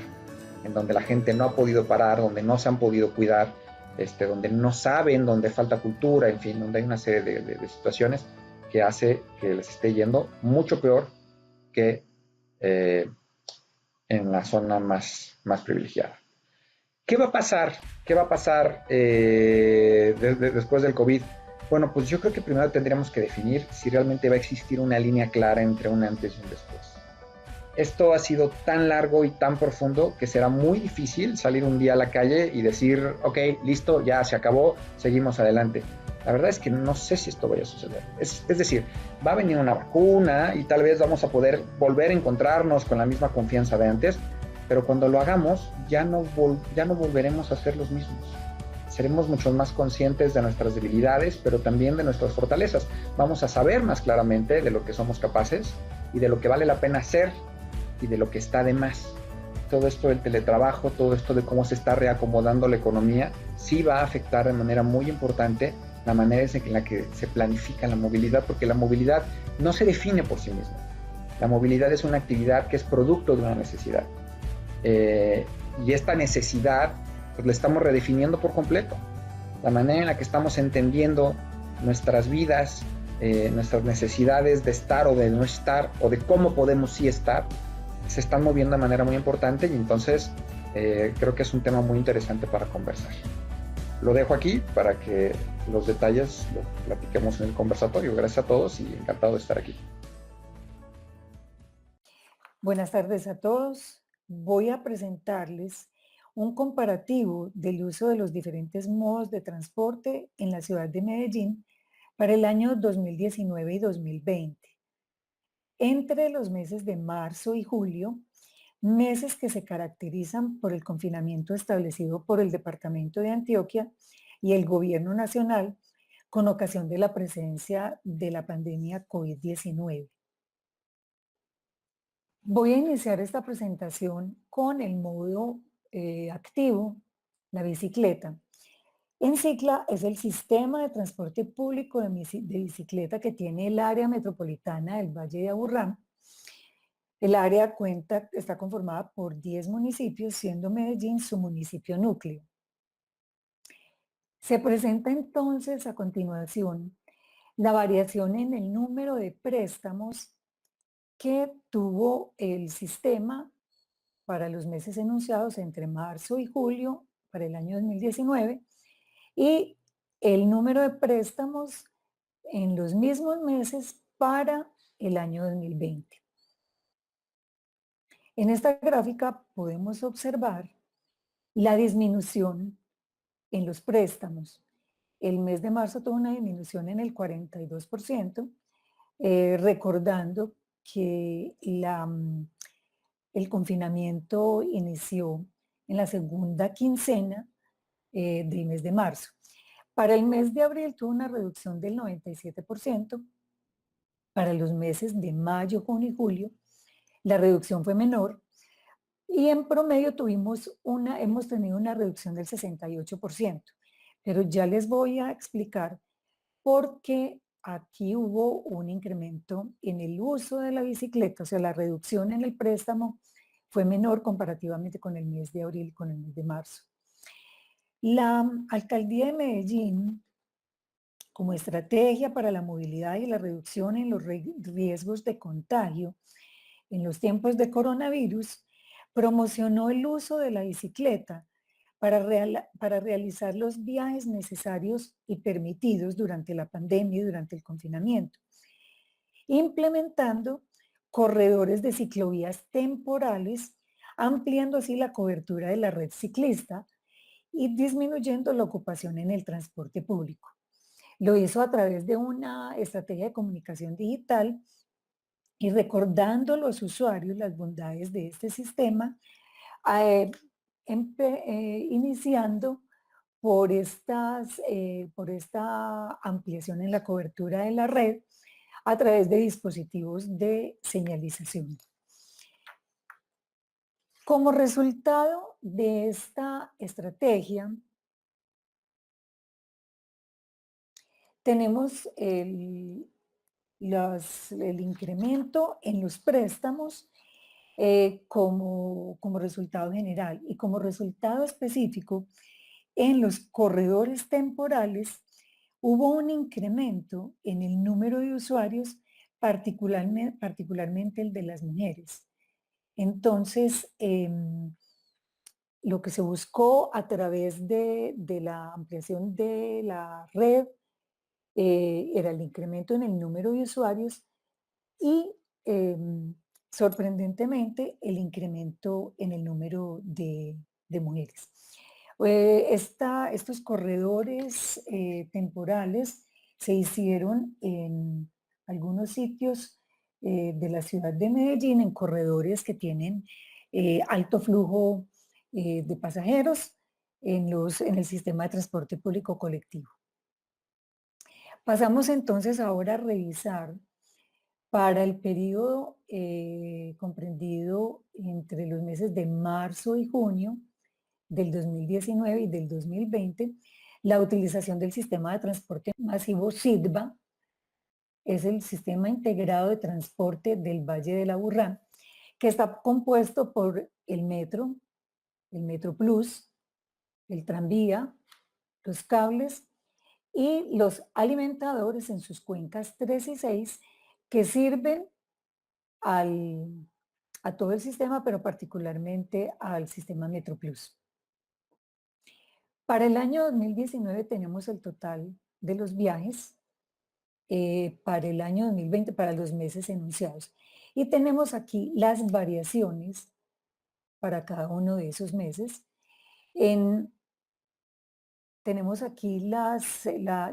en donde la gente no ha podido parar, donde no se han podido cuidar, donde no saben, donde falta cultura, en fin, donde hay una serie de situaciones que hace que les esté yendo mucho peor que en la zona más privilegiada. ¿Qué va a pasar? ¿Qué va a pasar después del COVID? Bueno, pues yo creo que primero tendríamos que definir si realmente va a existir una línea clara entre un antes y un después. Esto ha sido tan largo y tan profundo que será muy difícil salir un día a la calle y decir, ok, listo, ya se acabó, seguimos adelante. La verdad es que no sé si esto vaya a suceder. Es decir, va a venir una vacuna y tal vez vamos a poder volver a encontrarnos con la misma confianza de antes, pero cuando lo hagamos ya no volveremos a ser los mismos. Seremos mucho más conscientes de nuestras debilidades, pero también de nuestras fortalezas. Vamos a saber más claramente de lo que somos capaces y de lo que vale la pena hacer y de lo que está de más. Todo esto del teletrabajo, todo esto de cómo se está reacomodando la economía, sí va a afectar de manera muy importante la manera en la que se planifica la movilidad, porque la movilidad no se define por sí misma. La movilidad es una actividad que es producto de una necesidad. Y esta necesidad pues la estamos redefiniendo por completo. La manera en la que estamos entendiendo nuestras vidas, nuestras necesidades de estar o de no estar, o de cómo podemos sí estar, se están moviendo de manera muy importante y entonces creo que es un tema muy interesante para conversar. Lo dejo aquí para que los detalles los platiquemos en el conversatorio. Gracias a todos y encantado de estar aquí. Buenas tardes a todos. Voy a presentarles un comparativo del uso de los diferentes modos de transporte en la ciudad de Medellín para el año 2019 y 2020. Entre los meses de marzo y julio, meses que se caracterizan por el confinamiento establecido por el Departamento de Antioquia y el Gobierno Nacional con ocasión de la presencia de la pandemia COVID-19. Voy a iniciar esta presentación con el modo activo, la bicicleta. Encicla es el sistema de transporte público de bicicleta que tiene el área metropolitana del Valle de Aburrá. El área está conformada por 10 municipios, siendo Medellín su municipio núcleo. Se presenta entonces a continuación la variación en el número de préstamos que tuvo el sistema para los meses enunciados entre marzo y julio para el año 2019 y el número de préstamos en los mismos meses para el año 2020. En esta gráfica podemos observar la disminución en los préstamos. El mes de marzo tuvo una disminución en el 42%, recordando que el confinamiento inició en la segunda quincena del mes de marzo. Para el mes de abril tuvo una reducción del 97%. Para los meses de mayo, junio y julio, la reducción fue menor y en promedio hemos tenido una reducción del 68%. Pero ya les voy a explicar por qué aquí hubo un incremento en el uso de la bicicleta, o sea, la reducción en el préstamo fue menor comparativamente con el mes de abril y con el mes de marzo. La alcaldía de Medellín como estrategia para la movilidad y la reducción en los riesgos de contagio en los tiempos de coronavirus, promocionó el uso de la bicicleta para realizar los viajes necesarios y permitidos durante la pandemia y durante el confinamiento, implementando corredores de ciclovías temporales, ampliando así la cobertura de la red ciclista y disminuyendo la ocupación en el transporte público. Lo hizo a través de una estrategia de comunicación digital y recordando a los usuarios las bondades de este sistema, iniciando por esta ampliación en la cobertura de la red a través de dispositivos de señalización. Como resultado de esta estrategia, tenemos el incremento en los préstamos como resultado general y como resultado específico en los corredores temporales hubo un incremento en el número de usuarios, particularmente el de las mujeres. Entonces, lo que se buscó a través de la ampliación de la red era el incremento en el número de usuarios y sorprendentemente el incremento en el número de mujeres. Estos corredores temporales se hicieron en algunos sitios de la ciudad de Medellín, en corredores que tienen alto flujo de pasajeros en el sistema de transporte público colectivo. Pasamos entonces ahora a revisar para el periodo comprendido entre los meses de marzo y junio del 2019 y del 2020, la utilización del sistema de transporte masivo SITVA, es el Sistema Integrado de Transporte del Valle del Aburrá, que está compuesto por el Metro Plus, el tranvía, los cables y los alimentadores en sus cuencas 3 y 6 que sirven a todo el sistema, pero particularmente al sistema Metro Plus. Para el año 2019 tenemos el total de los viajes, para el año 2020, para los meses enunciados. Y tenemos aquí las variaciones para cada uno de esos meses. Tenemos aquí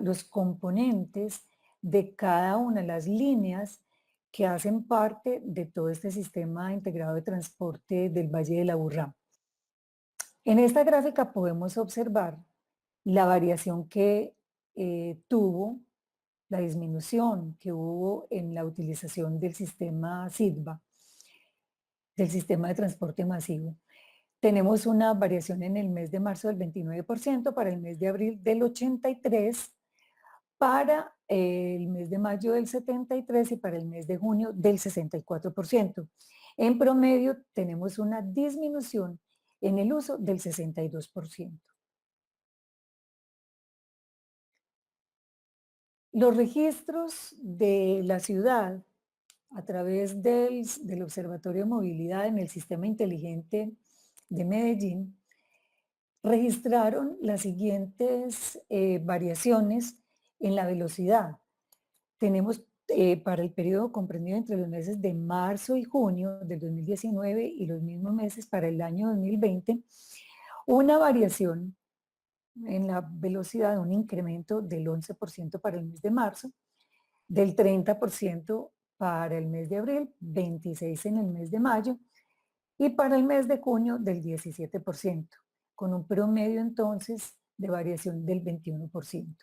los componentes de cada una de las líneas que hacen parte de todo este sistema integrado de transporte del Valle del Aburrá. En esta gráfica podemos observar la variación que tuvo, la disminución que hubo en la utilización del sistema SITVA, del sistema de transporte masivo. Tenemos una variación en el mes de marzo del 29%, para el mes de abril del 83%, para el mes de mayo del 73% y para el mes de junio del 64%. En promedio tenemos una disminución en el uso del 62%. Los registros de la ciudad a través del Observatorio de Movilidad en el Sistema Inteligente de Medellín registraron las siguientes variaciones en la velocidad. Tenemos para el periodo comprendido entre los meses de marzo y junio del 2019 y los mismos meses para el año 2020, una variación en la velocidad, un incremento del 11% para el mes de marzo, del 30% para el mes de abril, 26% en el mes de mayo y para el mes de junio del 17%, con un promedio entonces de variación del 21%.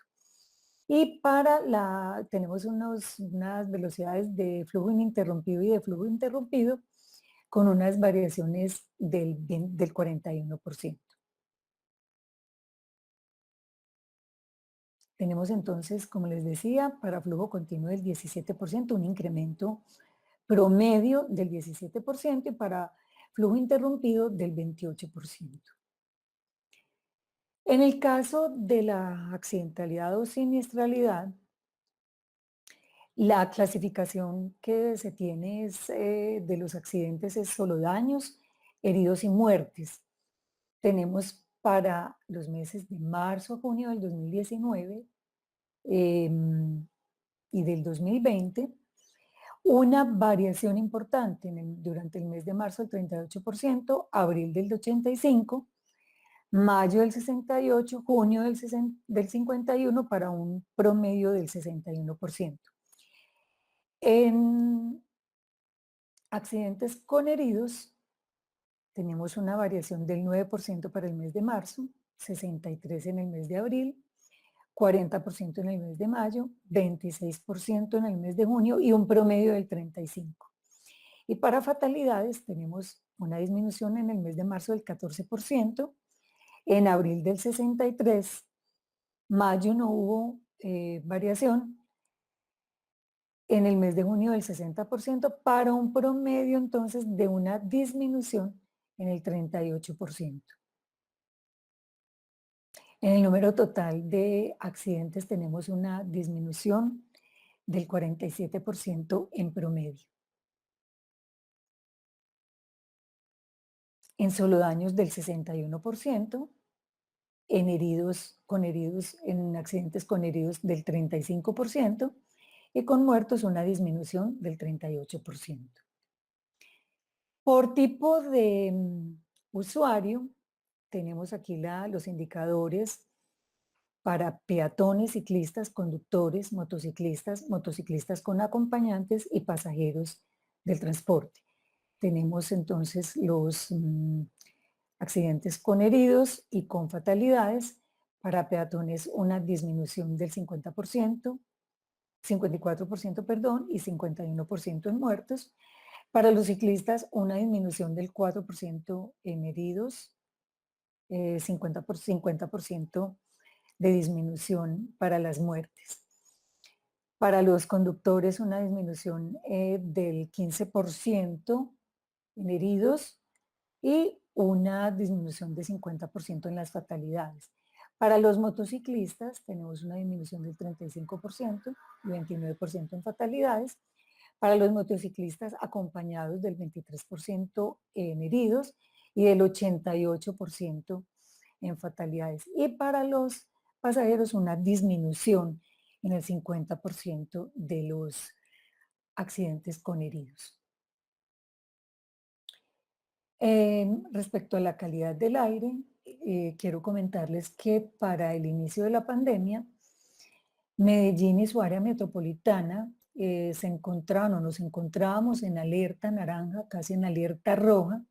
Y tenemos unas velocidades de flujo ininterrumpido y de flujo interrumpido con unas variaciones del 41%. Tenemos entonces, como les decía, para flujo continuo del 17%, un incremento promedio del 17% y para flujo interrumpido del 28%. En el caso de la accidentalidad o siniestralidad, la clasificación que se tiene de los accidentes es solo daños, heridos y muertes. Tenemos para los meses de marzo a junio del 2019 y del 2020 una variación importante durante el mes de marzo del 38%, abril del 85%, mayo del 68%, junio del 51% para un promedio del 61%. En accidentes con heridos tenemos una variación del 9% para el mes de marzo, 63% en el mes de abril, 40% en el mes de mayo, 26% en el mes de junio y un promedio del 35%. Y para fatalidades tenemos una disminución en el mes de marzo del 14%, en abril del 63%, mayo no hubo variación, en el mes de junio del 60%, para un promedio entonces de una disminución en el 38%. En el número total de accidentes tenemos una disminución del 47% en promedio. En solo daños del 61%, en accidentes con heridos del 35% y con muertos una disminución del 38%. Por tipo de usuario, tenemos aquí los indicadores para peatones, ciclistas, conductores, motociclistas con acompañantes y pasajeros del transporte. Tenemos entonces los accidentes con heridos y con fatalidades. Para peatones una disminución del 54%, y 51% en muertos. Para los ciclistas una disminución del 4% en heridos, 50% de disminución para las muertes. Para los conductores una disminución del 15% en heridos y una disminución de 50% en las fatalidades. Para los motociclistas tenemos una disminución del 35% y 29% en fatalidades. Para los motociclistas acompañados del 23% en heridos y del 88% en fatalidades. Y para los pasajeros una disminución en el 50% de los accidentes con heridos. Respecto a la calidad del aire, quiero comentarles que para el inicio de la pandemia, Medellín y su área metropolitana nos encontrábamos en alerta naranja, casi en alerta roja,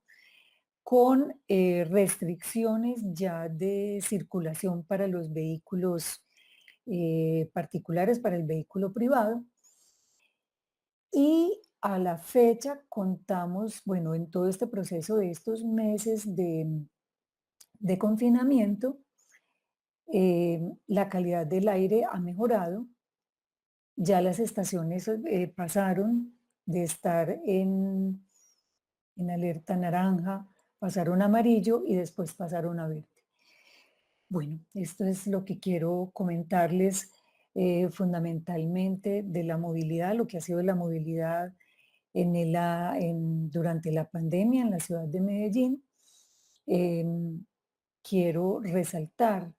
con restricciones ya de circulación para los vehículos particulares, para el vehículo privado. Y a la fecha contamos, bueno, en todo este proceso de estos meses de confinamiento, la calidad del aire ha mejorado. Ya las estaciones pasaron de estar en alerta naranja, pasaron a amarillo y después pasaron a verde. Bueno, esto es lo que quiero comentarles fundamentalmente de la movilidad, lo que ha sido la movilidad durante la pandemia en la ciudad de Medellín. Quiero resaltar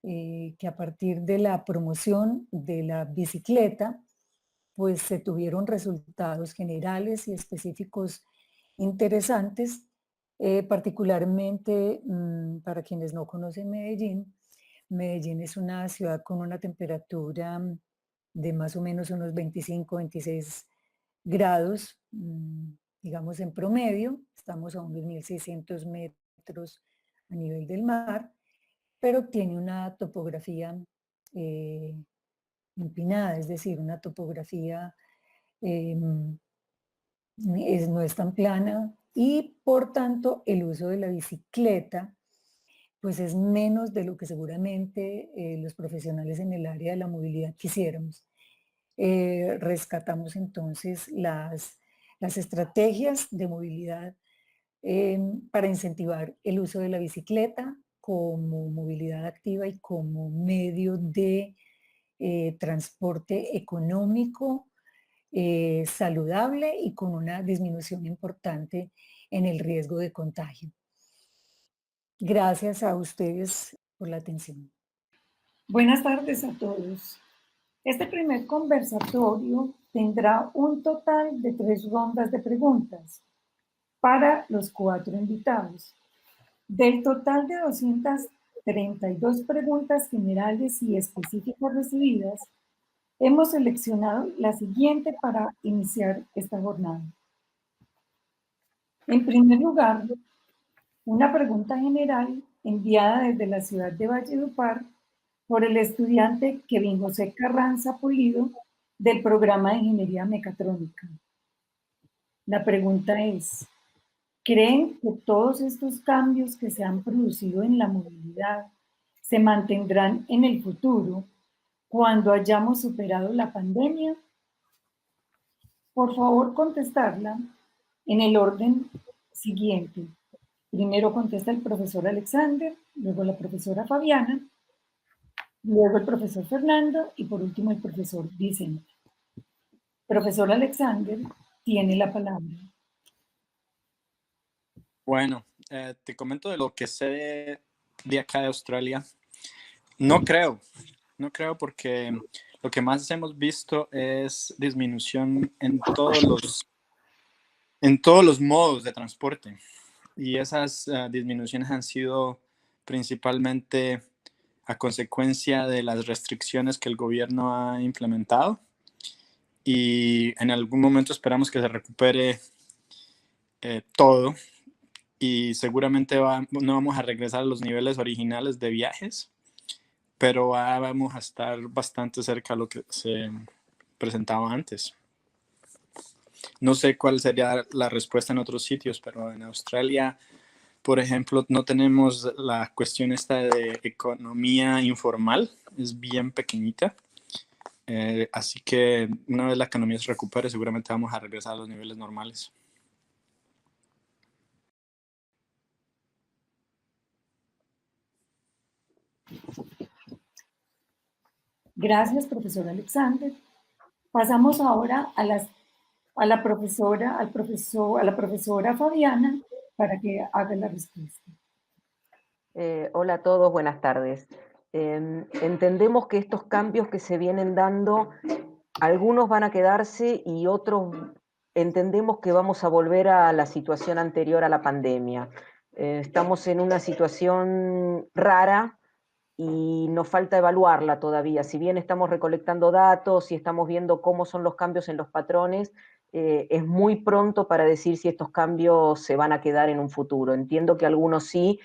que a partir de la promoción de la bicicleta, pues se tuvieron resultados generales y específicos interesantes, particularmente para quienes no conocen Medellín. Medellín es una ciudad con una temperatura de más o menos unos 25, 26 grados, digamos en promedio, estamos a unos 1.600 metros a nivel del mar, pero tiene una topografía empinada, es decir, una topografía no es tan plana y por tanto el uso de la bicicleta pues es menos de lo que seguramente los profesionales en el área de la movilidad quisiéramos. Rescatamos entonces las estrategias de movilidad para incentivar el uso de la bicicleta como movilidad activa y como medio de transporte económico, saludable y con una disminución importante en el riesgo de contagio. Gracias a ustedes por la atención. Buenas tardes a todos. Este primer conversatorio tendrá un total de 3 rondas de preguntas para los 4 invitados. Del total de 232 preguntas generales y específicas recibidas, hemos seleccionado la siguiente para iniciar esta jornada. En primer lugar, una pregunta general enviada desde la ciudad de Valledupar por el estudiante Kevin José Carranza Pulido del programa de Ingeniería Mecatrónica. La pregunta es, ¿creen que todos estos cambios que se han producido en la movilidad se mantendrán en el futuro cuando hayamos superado la pandemia? Por favor, contestarla en el orden siguiente. Primero contesta el profesor Alexander, luego la profesora Fabiana, luego el profesor Fernando y por último el profesor Vicente. Profesor Alexander, tiene la palabra. Bueno, te comento de lo que sé de acá de Australia. No creo porque lo que más hemos visto es disminución en todos los modos de transporte. Y esas disminuciones han sido principalmente a consecuencia de las restricciones que el gobierno ha implementado. Y en algún momento esperamos que se recupere todo. Y seguramente no vamos a regresar a los niveles originales de viajes, pero vamos a estar bastante cerca de lo que se presentaba antes. No sé cuál sería la respuesta en otros sitios, pero en Australia, por ejemplo, no tenemos la cuestión esta de economía informal, es bien pequeñita. Así que una vez la economía se recupere, seguramente vamos a regresar a los niveles normales. Gracias, profesor Alexander. Pasamos ahora a la profesora Fabiana para que haga la respuesta. Hola a todos, buenas tardes. Entendemos que estos cambios que se vienen dando, algunos van a quedarse y otros entendemos que vamos a volver a la situación anterior a la pandemia. Estamos en una situación rara y nos falta evaluarla todavía. Si bien estamos recolectando datos y estamos viendo cómo son los cambios en los patrones, es muy pronto para decir si estos cambios se van a quedar en un futuro. Entiendo que algunos sí,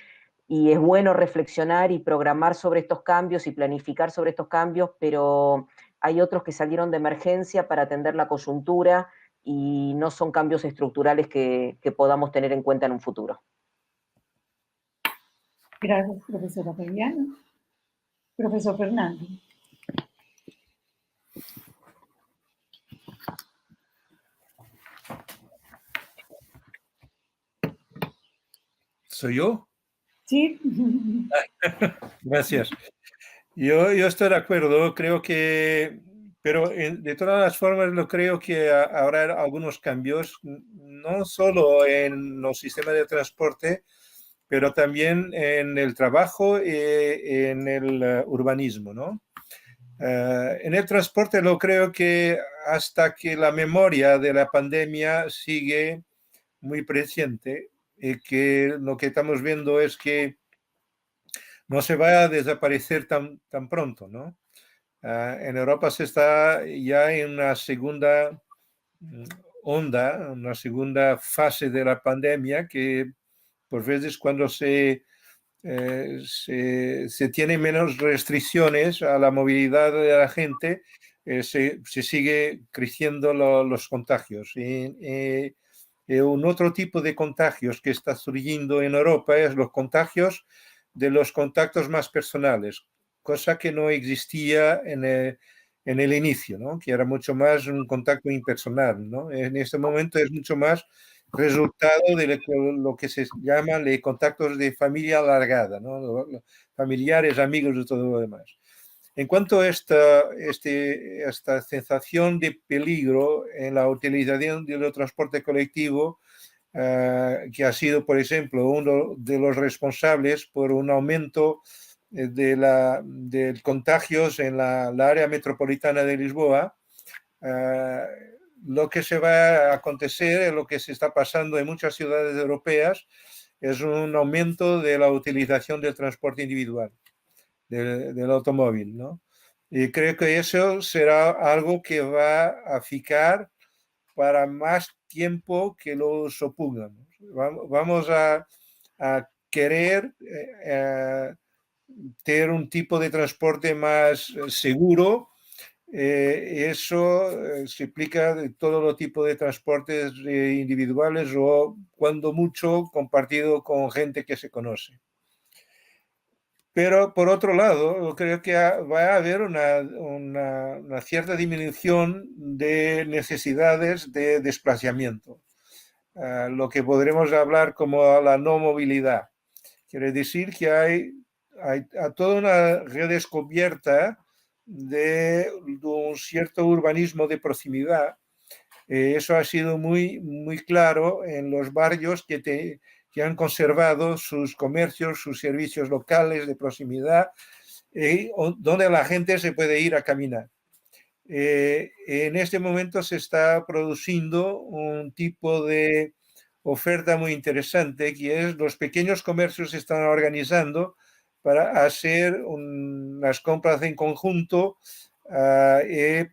y es bueno reflexionar y programar sobre estos cambios y planificar sobre estos cambios, pero hay otros que salieron de emergencia para atender la coyuntura y no son cambios estructurales que podamos tener en cuenta en un futuro. Gracias, profesora Fabiana. Profesor Fernando. ¿Soy yo? Sí. Gracias. Yo estoy de acuerdo, creo que, pero de todas las formas, lo creo que habrá algunos cambios, no solo en los sistemas de transporte, pero también en el trabajo y en el urbanismo, ¿no? En el transporte lo creo que hasta que la memoria de la pandemia sigue muy presente y que lo que estamos viendo es que no se va a desaparecer tan pronto, ¿no? En Europa se está ya en una segunda onda, una segunda fase de la pandemia que por veces cuando se tiene menos restricciones a la movilidad de la gente, se sigue creciendo los contagios. Y un otro tipo de contagios que está surgiendo en Europa es los contagios de los contactos más personales, cosa que no existía en el inicio, ¿no? Que era mucho más un contacto impersonal, ¿no? En este momento es mucho más resultado de lo que se llama los contactos de familia alargada, ¿no? Familiares, amigos y todo lo demás. En cuanto a esta sensación de peligro en la utilización del transporte colectivo, que ha sido, por ejemplo, uno de los responsables por un aumento de contagios en la área metropolitana de Lisboa, lo que se va a acontecer, lo que se está pasando en muchas ciudades europeas, es un aumento de la utilización del transporte individual, del automóvil, ¿no? Y creo que eso será algo que va a ficar para más tiempo que lo supongamos. Vamos a querer tener un tipo de transporte más seguro. Eso se implica de todo los tipos de transportes individuales o, cuando mucho, compartido con gente que se conoce. Pero, por otro lado, creo que va a haber una cierta disminución de necesidades de desplazamiento, lo que podremos hablar como la no movilidad. Quiere decir que hay toda una redescubierta de un cierto urbanismo de proximidad. Eso ha sido muy, muy claro en los barrios que han conservado sus comercios, sus servicios locales de proximidad, donde la gente se puede ir a caminar. En este momento se está produciendo un tipo de oferta muy interesante, que es los pequeños comercios se están organizando para hacer unas compras en conjunto,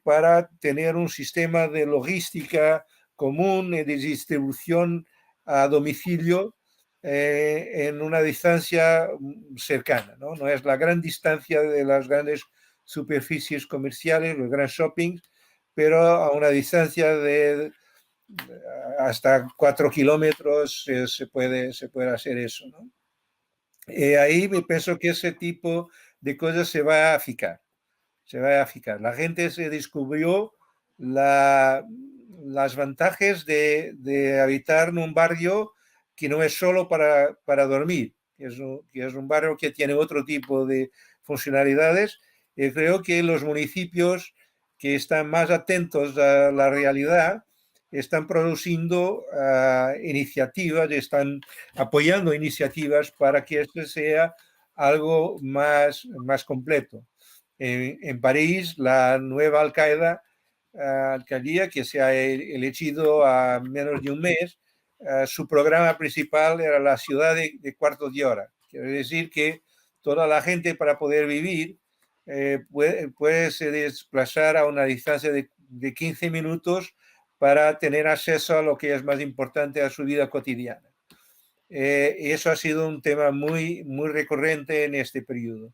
para tener un sistema de logística común y de distribución a domicilio en una distancia cercana, ¿no? No es la gran distancia de las grandes superficies comerciales, los grandes shoppings, pero a una distancia de hasta 4 kilómetros se puede hacer eso, ¿no? Ahí me pienso que ese tipo de cosas se va a fijar. La gente se descubrió las ventajas de habitar en un barrio que no es solo para dormir, que es un barrio que tiene otro tipo de funcionalidades. Y creo que los municipios que están más atentos a la realidad están produciendo iniciativas, están apoyando iniciativas para que esto sea algo más completo. En París, la nueva alcaldía que se ha elegido a menos de un mes, su programa principal era la ciudad de cuartos de hora. Quiere decir que toda la gente, para poder vivir, puede se desplazar a una distancia de 15 minutos para tener acceso a lo que es más importante, a su vida cotidiana. Eso ha sido un tema muy, muy recurrente en este periodo.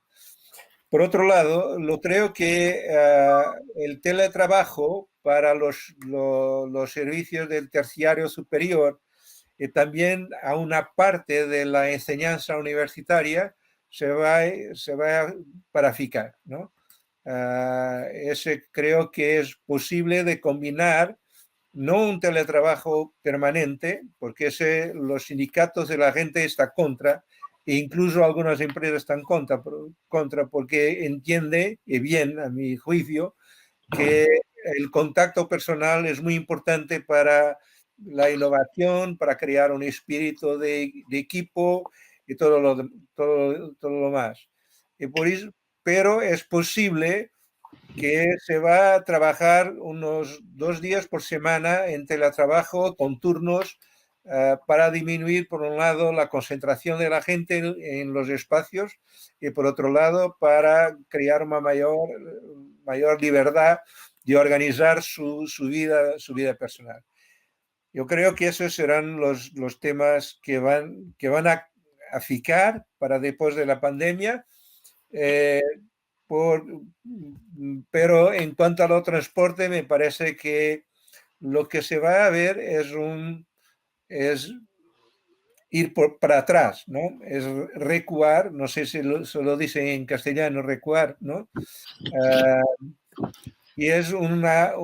Por otro lado, creo que el teletrabajo para los servicios del terciario superior, también a una parte de la enseñanza universitaria, se va a paraficar, ¿no? Ese creo que es posible de combinar, no un teletrabajo permanente, porque los sindicatos de la gente están contra, e incluso algunas empresas están contra porque entiende, y bien a mi juicio, que el contacto personal es muy importante para la innovación, para crear un espíritu de equipo y todo lo más. Pero es posible que se va a trabajar unos 2 días por semana en teletrabajo con turnos, para disminuir, por un lado, la concentración de la gente en los espacios, y por otro lado, para crear una mayor libertad de organizar su vida personal. Yo creo que esos serán los temas que van a ficar para después de la pandemia. Pero en cuanto a lo transporte, me parece que lo que se va a ver es ir para atrás, ¿no? Es recuar, no sé si se lo dice en castellano, recuar, ¿no? Y es una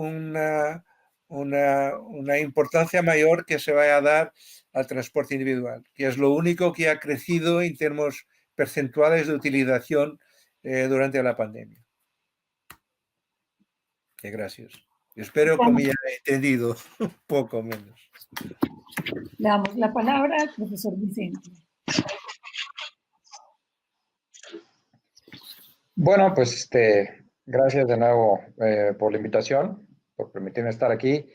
una importancia mayor que se vaya a dar al transporte individual, que es lo único que ha crecido en términos percentuales de utilización durante la pandemia. Gracias. Espero que me haya entendido un poco menos. Le damos la palabra al profesor Vicente. Bueno, pues gracias de nuevo por la invitación, por permitirme estar aquí.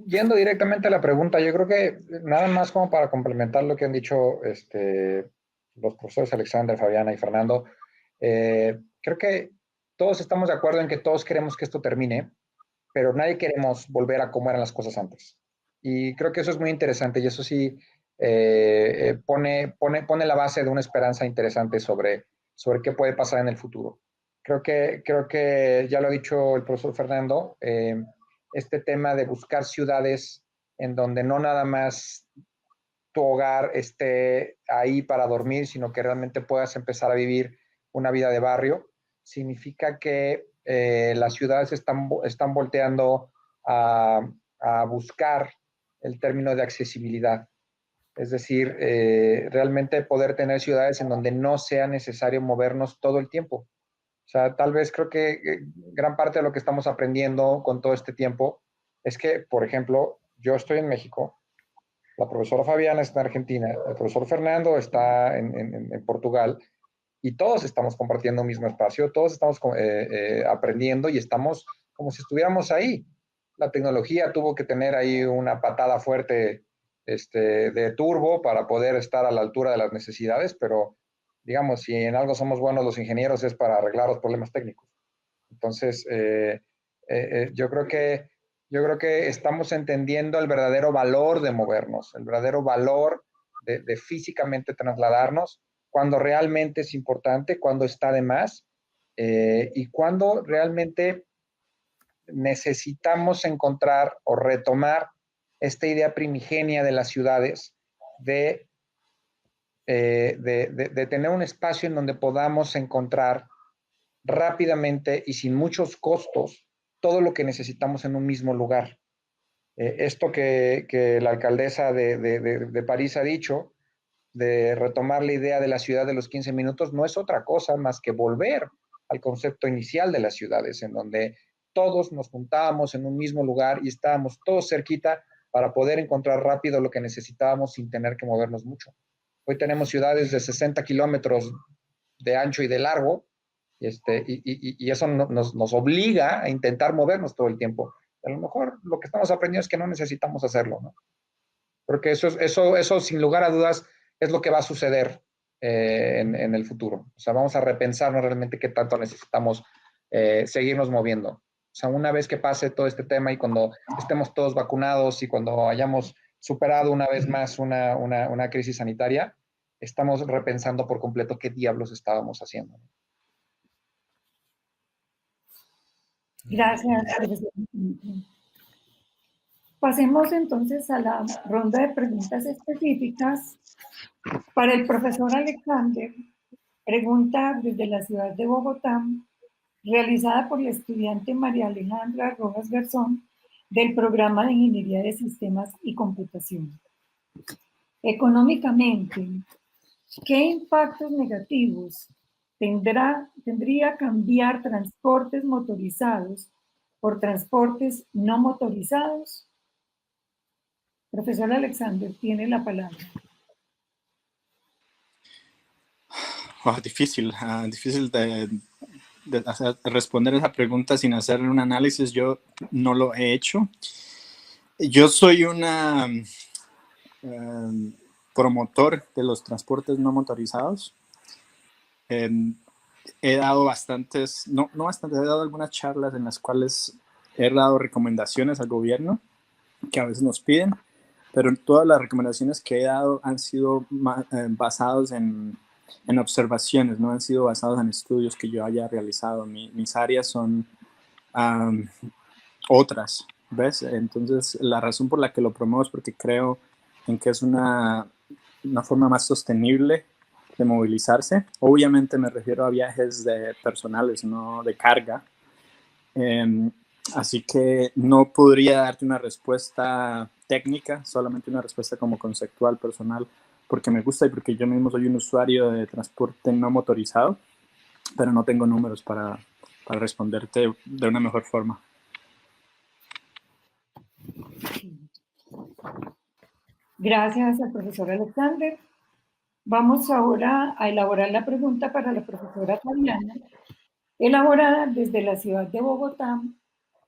Yendo directamente a la pregunta, yo creo que nada más como para complementar lo que han dicho los profesores Alexander, Fabiana y Fernando, creo que todos estamos de acuerdo en que todos queremos que esto termine, pero nadie queremos volver a cómo eran las cosas antes. Y creo que eso es muy interesante y eso sí pone la base de una esperanza interesante sobre qué puede pasar en el futuro. Creo que ya lo ha dicho el profesor Fernando, este tema de buscar ciudades en donde no nada más tu hogar esté ahí para dormir, sino que realmente puedas empezar a vivir una vida de barrio, significa que las ciudades están volteando a buscar el término de accesibilidad. Es decir, realmente poder tener ciudades en donde no sea necesario movernos todo el tiempo. O sea, tal vez creo que gran parte de lo que estamos aprendiendo con todo este tiempo es que, por ejemplo, yo estoy en México, la profesora Fabiana está en Argentina, el profesor Fernando está en Portugal, y todos estamos compartiendo un mismo espacio, todos estamos aprendiendo y estamos como si estuviéramos ahí. La tecnología tuvo que tener ahí una patada fuerte de turbo para poder estar a la altura de las necesidades, pero digamos, si en algo somos buenos los ingenieros es para arreglar los problemas técnicos. Entonces, yo creo que estamos entendiendo el verdadero valor de movernos, el verdadero valor de físicamente trasladarnos, cuando realmente es importante, cuando está de más y cuando realmente necesitamos encontrar o retomar esta idea primigenia de las ciudades de tener un espacio en donde podamos encontrar rápidamente y sin muchos costos todo lo que necesitamos en un mismo lugar. Esto que la alcaldesa de París ha dicho, de retomar la idea de la ciudad de los 15 minutos, no es otra cosa más que volver al concepto inicial de las ciudades, en donde todos nos juntábamos en un mismo lugar y estábamos todos cerquita para poder encontrar rápido lo que necesitábamos sin tener que movernos mucho. Hoy tenemos ciudades de 60 kilómetros de ancho y de largo, y eso nos obliga a intentar movernos todo el tiempo. A lo mejor lo que estamos aprendiendo es que no necesitamos hacerlo, ¿no? Porque eso sin lugar a dudas es lo que va a suceder en el futuro. O sea, vamos a repensarnos realmente qué tanto necesitamos seguirnos moviendo. O sea, una vez que pase todo este tema y cuando estemos todos vacunados y cuando hayamos superado una vez más una crisis sanitaria, estamos repensando por completo qué diablos estábamos haciendo. Gracias, profesor. Pasemos entonces a la ronda de preguntas específicas. Para el profesor Alexander, pregunta desde la ciudad de Bogotá, realizada por la estudiante María Alejandra Rojas Garzón, del programa de Ingeniería de Sistemas y Computación. Económicamente, ¿qué impactos negativos tendría cambiar transportes motorizados por transportes no motorizados? Profesor Alexander, tiene la palabra. Difícil de responder esa pregunta sin hacer un análisis. Yo no lo he hecho. Yo soy una promotor de los transportes no motorizados. He dado he dado algunas charlas en las cuales he dado recomendaciones al gobierno que a veces nos piden, pero todas las recomendaciones que he dado han sido basadas en observaciones, no han sido basados en estudios que yo haya realizado. Mis áreas son otras, ¿ves? Entonces, la razón por la que lo promuevo es porque creo en que es una forma más sostenible de movilizarse. Obviamente me refiero a viajes personales, no de carga. Así que no podría darte una respuesta técnica, solamente una respuesta como conceptual, personal, porque me gusta y porque yo mismo soy un usuario de transporte no motorizado, pero no tengo números para responderte de una mejor forma. Gracias al profesor Alexander. Vamos ahora a elaborar la pregunta para la profesora Fabiana, elaborada desde la ciudad de Bogotá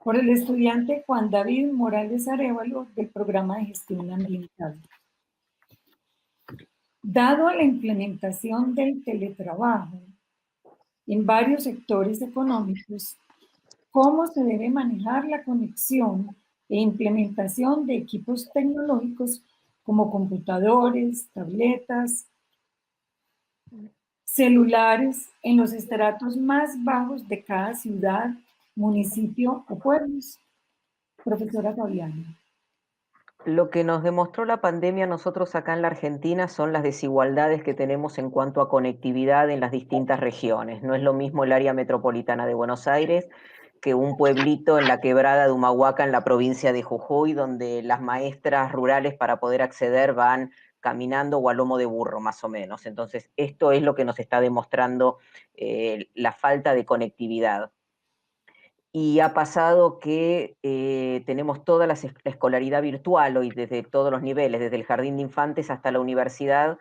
por el estudiante Juan David Morales Arévalo del programa de gestión ambiental. Dado la implementación del teletrabajo en varios sectores económicos, ¿cómo se debe manejar la conexión e implementación de equipos tecnológicos como computadores, tabletas, celulares en los estratos más bajos de cada ciudad, municipio o pueblos? Profesora Fabiana. Lo que nos demostró la pandemia a nosotros acá en la Argentina son las desigualdades que tenemos en cuanto a conectividad en las distintas regiones. No es lo mismo el área metropolitana de Buenos Aires que un pueblito en la quebrada de Humahuaca en la provincia de Jujuy, donde las maestras rurales para poder acceder van caminando o a lomo de burro, más o menos. Entonces, esto es lo que nos está demostrando la falta de conectividad. Y ha pasado que tenemos toda la escolaridad virtual hoy desde todos los niveles, desde el jardín de infantes hasta la universidad,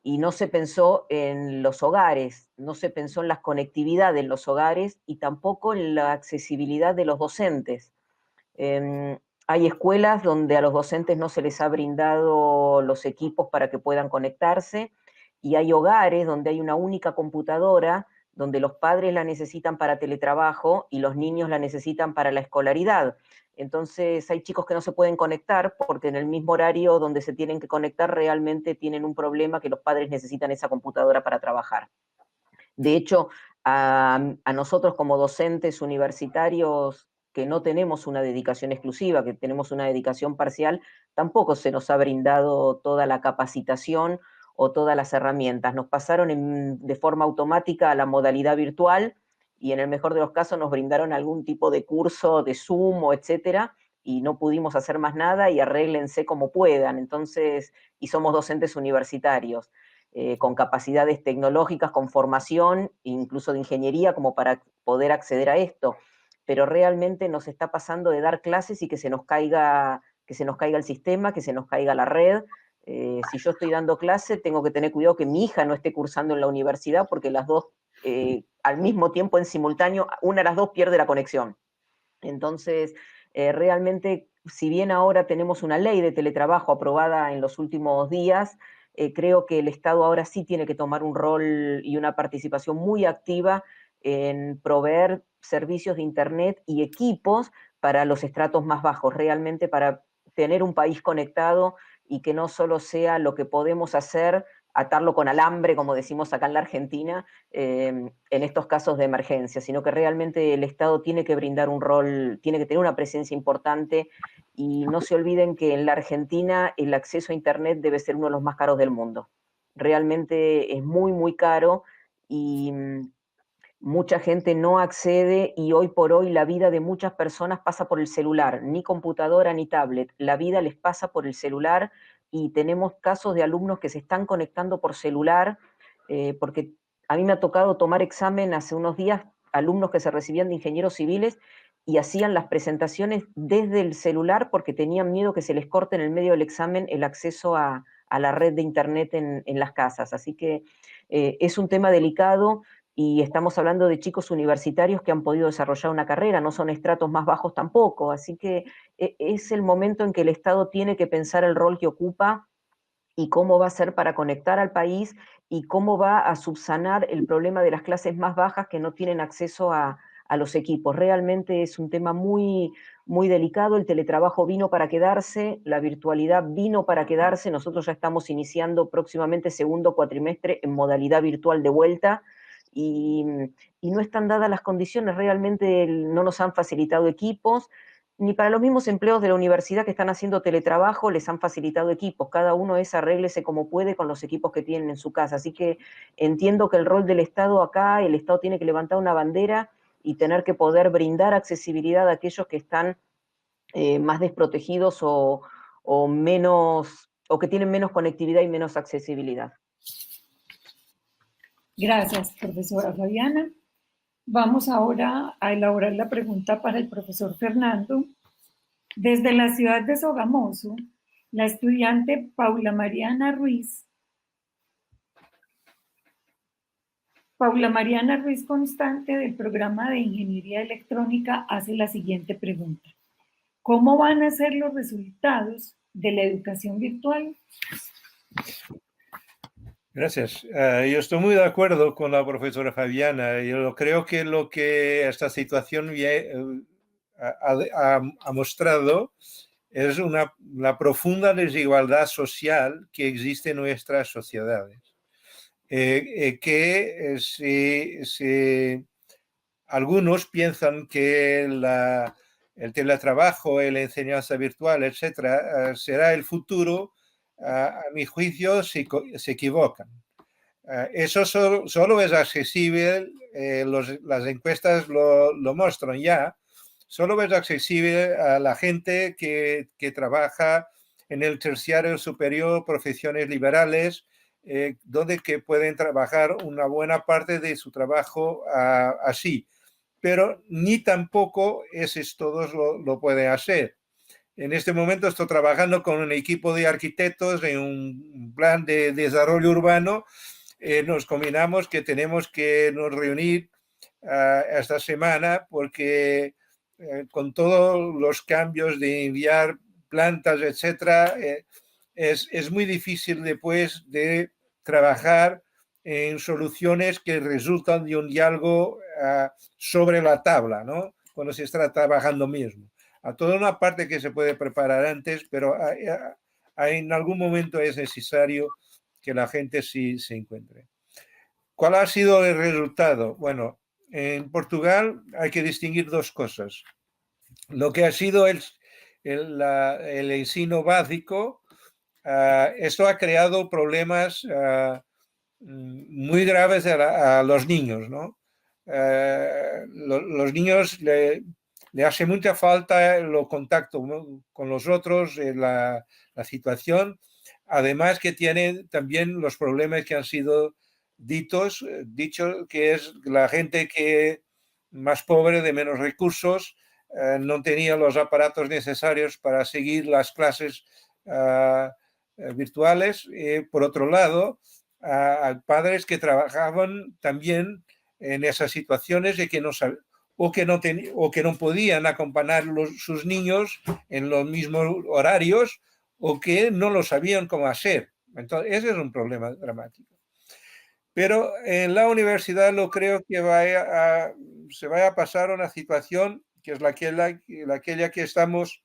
y no se pensó en los hogares, no se pensó en la conectividad en los hogares y tampoco en la accesibilidad de los docentes. Hay escuelas donde a los docentes no se les ha brindado los equipos para que puedan conectarse, y hay hogares donde hay una única computadora, donde los padres la necesitan para teletrabajo y los niños la necesitan para la escolaridad. Entonces hay chicos que no se pueden conectar porque en el mismo horario donde se tienen que conectar realmente tienen un problema que los padres necesitan esa computadora para trabajar. De hecho, a nosotros como docentes universitarios que no tenemos una dedicación exclusiva, que tenemos una dedicación parcial, tampoco se nos ha brindado toda la capacitación o todas las herramientas. Nos pasaron de forma automática a la modalidad virtual y en el mejor de los casos nos brindaron algún tipo de curso de Zoom o etcétera, y no pudimos hacer más nada y arréglense como puedan. Entonces, y somos docentes universitarios. Con capacidades tecnológicas, con formación, incluso de ingeniería, como para poder acceder a esto. Pero realmente nos está pasando de dar clases y que se nos caiga el sistema, que se nos caiga la red. Si yo estoy dando clase, tengo que tener cuidado que mi hija no esté cursando en la universidad, porque las dos, al mismo tiempo, en simultáneo, una de las dos pierde la conexión. Entonces, realmente, si bien ahora tenemos una ley de teletrabajo aprobada en los últimos días, creo que el Estado ahora sí tiene que tomar un rol y una participación muy activa en proveer servicios de Internet y equipos para los estratos más bajos, realmente para tener un país conectado y que no solo sea lo que podemos hacer, atarlo con alambre, como decimos acá en la Argentina, en estos casos de emergencia, sino que realmente el Estado tiene que brindar un rol, tiene que tener una presencia importante. Y no se olviden que en la Argentina el acceso a Internet debe ser uno de los más caros del mundo. Realmente es muy, muy caro y mucha gente no accede, y hoy por hoy la vida de muchas personas pasa por el celular, ni computadora ni tablet, la vida les pasa por el celular, y tenemos casos de alumnos que se están conectando por celular, porque a mí me ha tocado tomar examen hace unos días, alumnos que se recibían de ingenieros civiles y hacían las presentaciones desde el celular porque tenían miedo que se les corte en el medio del examen el acceso a la red de Internet en las casas. Así que es un tema delicado. Y estamos hablando de chicos universitarios que han podido desarrollar una carrera, no son estratos más bajos tampoco, así que es el momento en que el Estado tiene que pensar el rol que ocupa y cómo va a ser para conectar al país y cómo va a subsanar el problema de las clases más bajas que no tienen acceso a los equipos. Realmente es un tema muy, muy delicado. El teletrabajo vino para quedarse, la virtualidad vino para quedarse. Nosotros ya estamos iniciando próximamente segundo cuatrimestre en modalidad virtual de vuelta. Y no están dadas las condiciones, realmente no nos han facilitado equipos, ni para los mismos empleos de la universidad que están haciendo teletrabajo les han facilitado equipos, cada uno es arréglese como puede con los equipos que tienen en su casa, así que entiendo que el rol del Estado acá, el Estado tiene que levantar una bandera y tener que poder brindar accesibilidad a aquellos que están más desprotegidos o que tienen menos conectividad y menos accesibilidad. Gracias, profesora Fabiana. Vamos ahora a elaborar la pregunta para el profesor Fernando. Desde la ciudad de Sogamoso, la estudiante Paula Mariana Ruiz Constante del programa de Ingeniería Electrónica hace la siguiente pregunta. ¿Cómo van a ser los resultados de la educación virtual? Gracias. Yo estoy muy de acuerdo con la profesora Fabiana. Yo creo que lo que esta situación ha mostrado es la profunda desigualdad social que existe en nuestras sociedades. Algunos piensan que el teletrabajo, la enseñanza virtual, etcétera, será el futuro. A mi juicio se equivocan. Eso solo es accesible, las encuestas lo muestran ya, solo es accesible a la gente que trabaja en el terciario superior, profesiones liberales, donde que pueden trabajar una buena parte de su trabajo así. Pero ni tampoco esos todos lo pueden hacer. En este momento estoy trabajando con un equipo de arquitectos en un plan de desarrollo urbano. Nos combinamos que tenemos que nos reunir esta semana porque con todos los cambios de enviar plantas, etcétera, es muy difícil después de trabajar en soluciones que resultan de un diálogo sobre la tabla, ¿no? Cuando se está trabajando mismo. A toda una parte que se puede preparar antes, pero en algún momento es necesario que la gente sí se encuentre. ¿Cuál ha sido el resultado? Bueno, en Portugal hay que distinguir dos cosas. Lo que ha sido el ensino básico, esto ha creado problemas muy graves a los niños, ¿no? Los niños le hace mucha falta el contacto con los otros, la situación, además que tienen también los problemas que han sido dicho que es la gente que más pobre, de menos recursos, no tenía los aparatos necesarios para seguir las clases virtuales. Por otro lado, a padres que trabajaban también en esas situaciones de que no que no podían acompañar sus niños en los mismos horarios o que no lo sabían cómo hacer. Entonces, ese es un problema dramático. Pero en la universidad lo creo que se vaya a pasar una situación que es aquella que estamos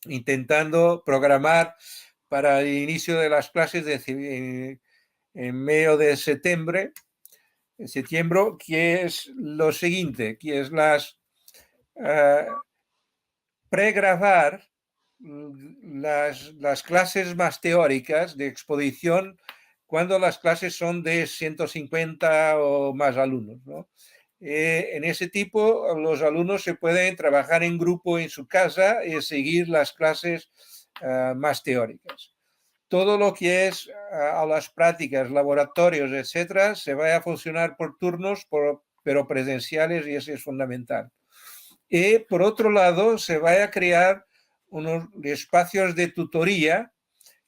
intentando programar para el inicio de las clases en medio de septiembre, que es lo siguiente, que es pregrabar las clases más teóricas de exposición cuando las clases son de 150 o más alumnos, ¿no? En ese tipo, los alumnos se pueden trabajar en grupo en su casa y seguir las clases más teóricas. Todo lo que es a las prácticas, laboratorios, etcétera, se va a funcionar por turnos, pero presenciales, y eso es fundamental. Y por otro lado, se va a crear unos espacios de tutoría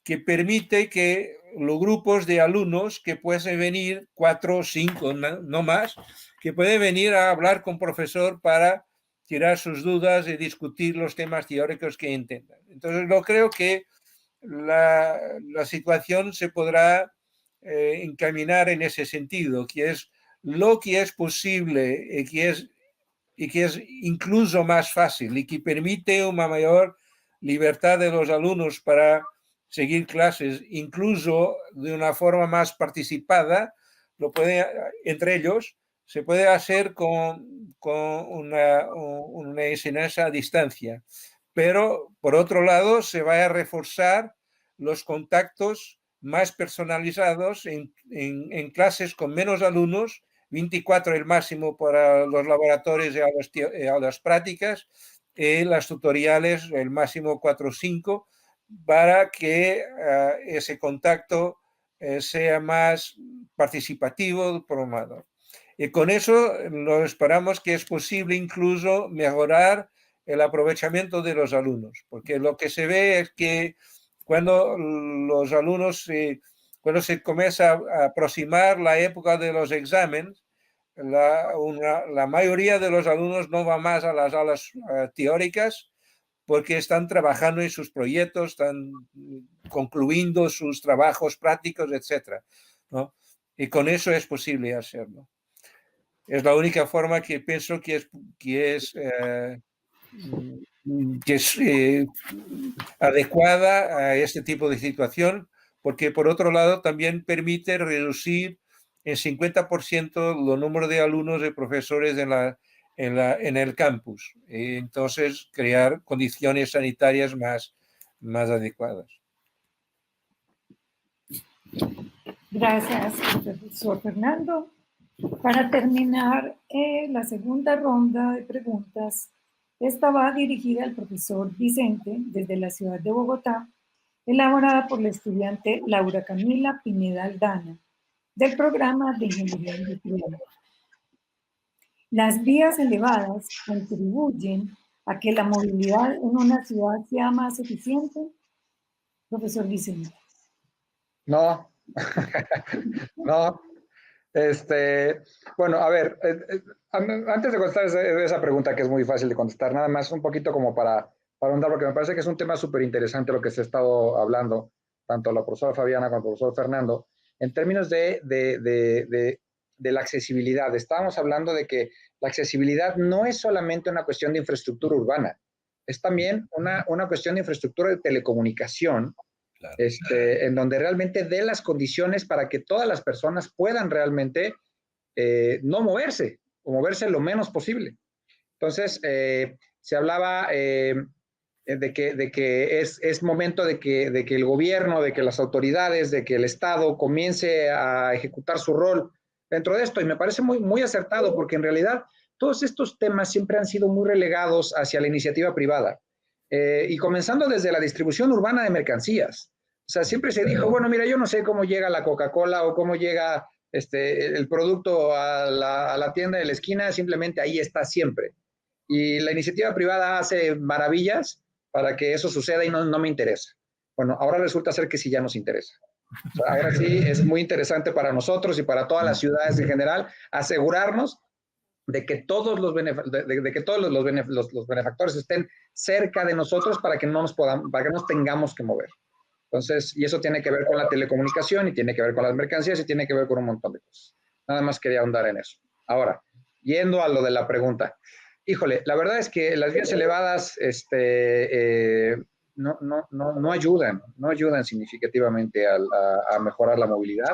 que permite que los grupos de alumnos que pueden venir, 4 o 5, no más, que pueden venir a hablar con profesor para tirar sus dudas y discutir los temas teóricos que intentan. Entonces, yo creo que la situación se podrá encaminar en ese sentido, que es lo que es posible y que es incluso más fácil y que permite una mayor libertad de los alumnos para seguir clases, incluso de una forma más participada, entre ellos, se puede hacer con una enseñanza a distancia. Pero, por otro lado, se va a reforzar los contactos más personalizados en clases con menos alumnos, 24 el máximo para los laboratorios y a las prácticas, y las tutoriales el máximo 4 o 5, para que ese contacto sea más participativo, programado. Y con eso nos esperamos que es posible incluso mejorar el aprovechamiento de los alumnos, porque lo que se ve es que cuando los alumnos, cuando se comienza a aproximar la época de los exámenes, la mayoría de los alumnos no va más a las aulas teóricas, porque están trabajando en sus proyectos, están concluyendo sus trabajos prácticos, etc., ¿no? Y con eso es posible hacerlo. Es la única forma que pienso que es adecuada a este tipo de situación, porque por otro lado también permite reducir en 50% el número de alumnos y profesores en el campus. Y entonces crear condiciones sanitarias más adecuadas. Gracias, profesor Fernando. Para terminar la segunda ronda de preguntas, esta va dirigida al profesor Vicente desde la ciudad de Bogotá, elaborada por la estudiante Laura Camila Pineda Aldana, del programa de Ingeniería Industrial. ¿Las vías elevadas contribuyen a que la movilidad en una ciudad sea más eficiente? Profesor Vicente. No, no. Bueno, a ver, antes de contestar esa pregunta, que es muy fácil de contestar, nada más un poquito como para ahondar, porque me parece que es un tema súper interesante lo que se ha estado hablando, tanto la profesora Fabiana como el profesor Fernando, en términos de la accesibilidad. Estábamos hablando de que la accesibilidad no es solamente una cuestión de infraestructura urbana, es también una cuestión de infraestructura de telecomunicación, claro, en donde realmente dé las condiciones para que todas las personas puedan realmente no moverse, o moverse lo menos posible. Entonces, se hablaba de que es momento de que el gobierno, de que las autoridades, de que el Estado comience a ejecutar su rol dentro de esto, y me parece muy, muy acertado, porque en realidad todos estos temas siempre han sido muy relegados hacia la iniciativa privada. Y comenzando desde la distribución urbana de mercancías. O sea, siempre se dijo, bueno, mira, yo no sé cómo llega la Coca-Cola o cómo llega el producto a la tienda de la esquina, simplemente ahí está siempre. Y la iniciativa privada hace maravillas para que eso suceda y no me interesa. Bueno, ahora resulta ser que sí ya nos interesa. O sea, ahora sí es muy interesante para nosotros y para todas las ciudades en general asegurarnos de que todos los benefactores estén cerca de nosotros para que no nos tengamos que mover. Entonces, y eso tiene que ver con la telecomunicación y tiene que ver con las mercancías y tiene que ver con un montón de cosas. Nada más quería ahondar en eso. Ahora, yendo a lo de la pregunta. Híjole, la verdad es que las vías elevadas no ayudan significativamente a mejorar la movilidad.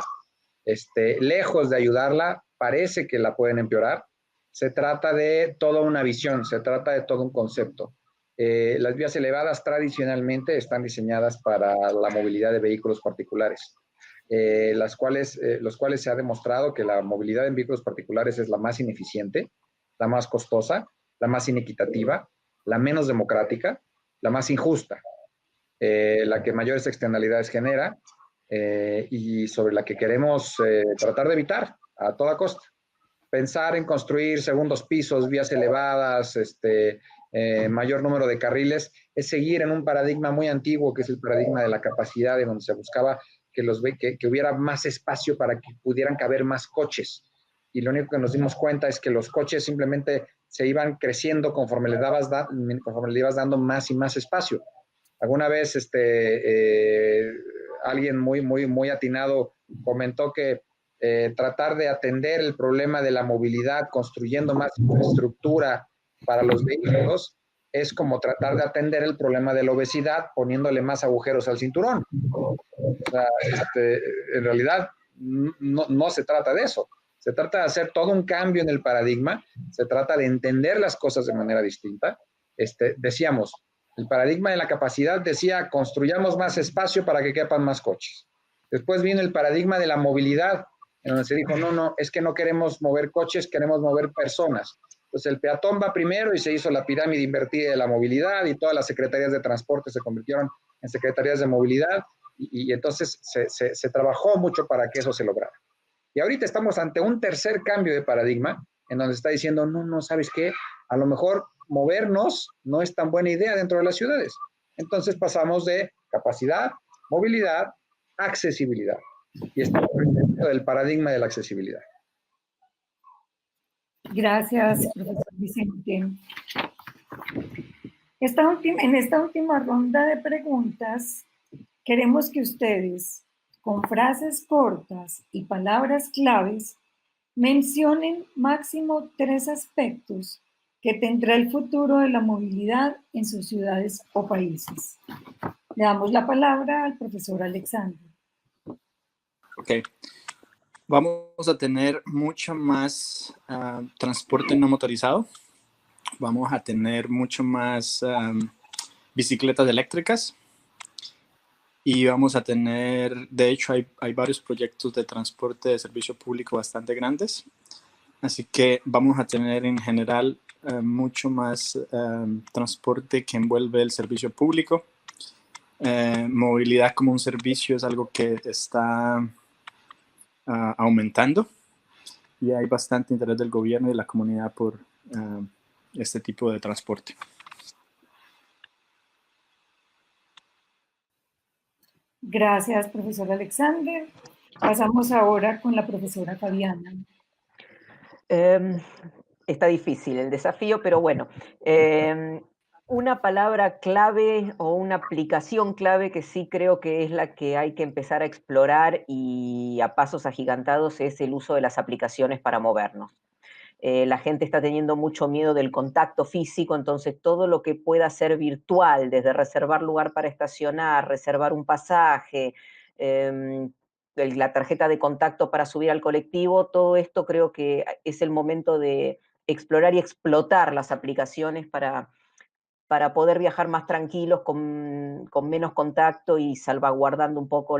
Lejos de ayudarla, parece que la pueden empeorar. Se trata de toda una visión, se trata de todo un concepto. Las vías elevadas tradicionalmente están diseñadas para la movilidad de vehículos particulares, los cuales se ha demostrado que la movilidad en vehículos particulares es la más ineficiente, la más costosa, la más inequitativa, la menos democrática, la más injusta, la que mayores externalidades genera y sobre la que queremos tratar de evitar a toda costa. Pensar en construir segundos pisos, vías elevadas, mayor número de carriles, es seguir en un paradigma muy antiguo, que es el paradigma de la capacidad, en donde se buscaba que hubiera más espacio para que pudieran caber más coches. Y lo único que nos dimos cuenta es que los coches simplemente se iban creciendo conforme le ibas dando más y más espacio. Alguna vez alguien muy atinado comentó que tratar de atender el problema de la movilidad construyendo más infraestructura para los vehículos es como tratar de atender el problema de la obesidad poniéndole más agujeros al cinturón. O sea, en realidad no se trata de eso. Se trata de hacer todo un cambio en el paradigma, se trata de entender las cosas de manera distinta. Decíamos, el paradigma de la capacidad decía, construyamos más espacio para que quepan más coches. Después vino el paradigma de la movilidad, en donde se dijo, no, es que no queremos mover coches, queremos mover personas. Entonces el peatón va primero y se hizo la pirámide invertida de la movilidad y todas las secretarías de transporte se convirtieron en secretarías de movilidad y entonces se trabajó mucho para que eso se lograra. Y ahorita estamos ante un tercer cambio de paradigma en donde se está diciendo, no, ¿sabes qué? A lo mejor movernos no es tan buena idea dentro de las ciudades. Entonces pasamos de capacidad, movilidad, accesibilidad. Y estamos dentro del paradigma de la accesibilidad. Gracias, profesor Vicente. En esta última ronda de preguntas, queremos que ustedes, con frases cortas y palabras claves, mencionen máximo 3 aspectos que tendrá el futuro de la movilidad en sus ciudades o países. Le damos la palabra al profesor Alexander. Ok. Vamos a tener mucho más transporte no motorizado. Vamos a tener mucho más bicicletas eléctricas. Y vamos a tener, de hecho, hay varios proyectos de transporte de servicio público bastante grandes. Así que vamos a tener en general mucho más transporte que envuelve el servicio público. Movilidad como un servicio es algo que está aumentando y hay bastante interés del gobierno y de la comunidad por este tipo de transporte. Gracias, profesor Alexander. Pasamos ahora con la profesora Fabiana. Está difícil el desafío, pero bueno. Una palabra clave o una aplicación clave que sí creo que es la que hay que empezar a explorar y a pasos agigantados es el uso de las aplicaciones para movernos. La gente está teniendo mucho miedo del contacto físico, entonces todo lo que pueda ser virtual, desde reservar lugar para estacionar, reservar un pasaje, la tarjeta de contacto para subir al colectivo, todo esto creo que es el momento de explorar y explotar las aplicaciones para poder viajar más tranquilos, con menos contacto y salvaguardando un poco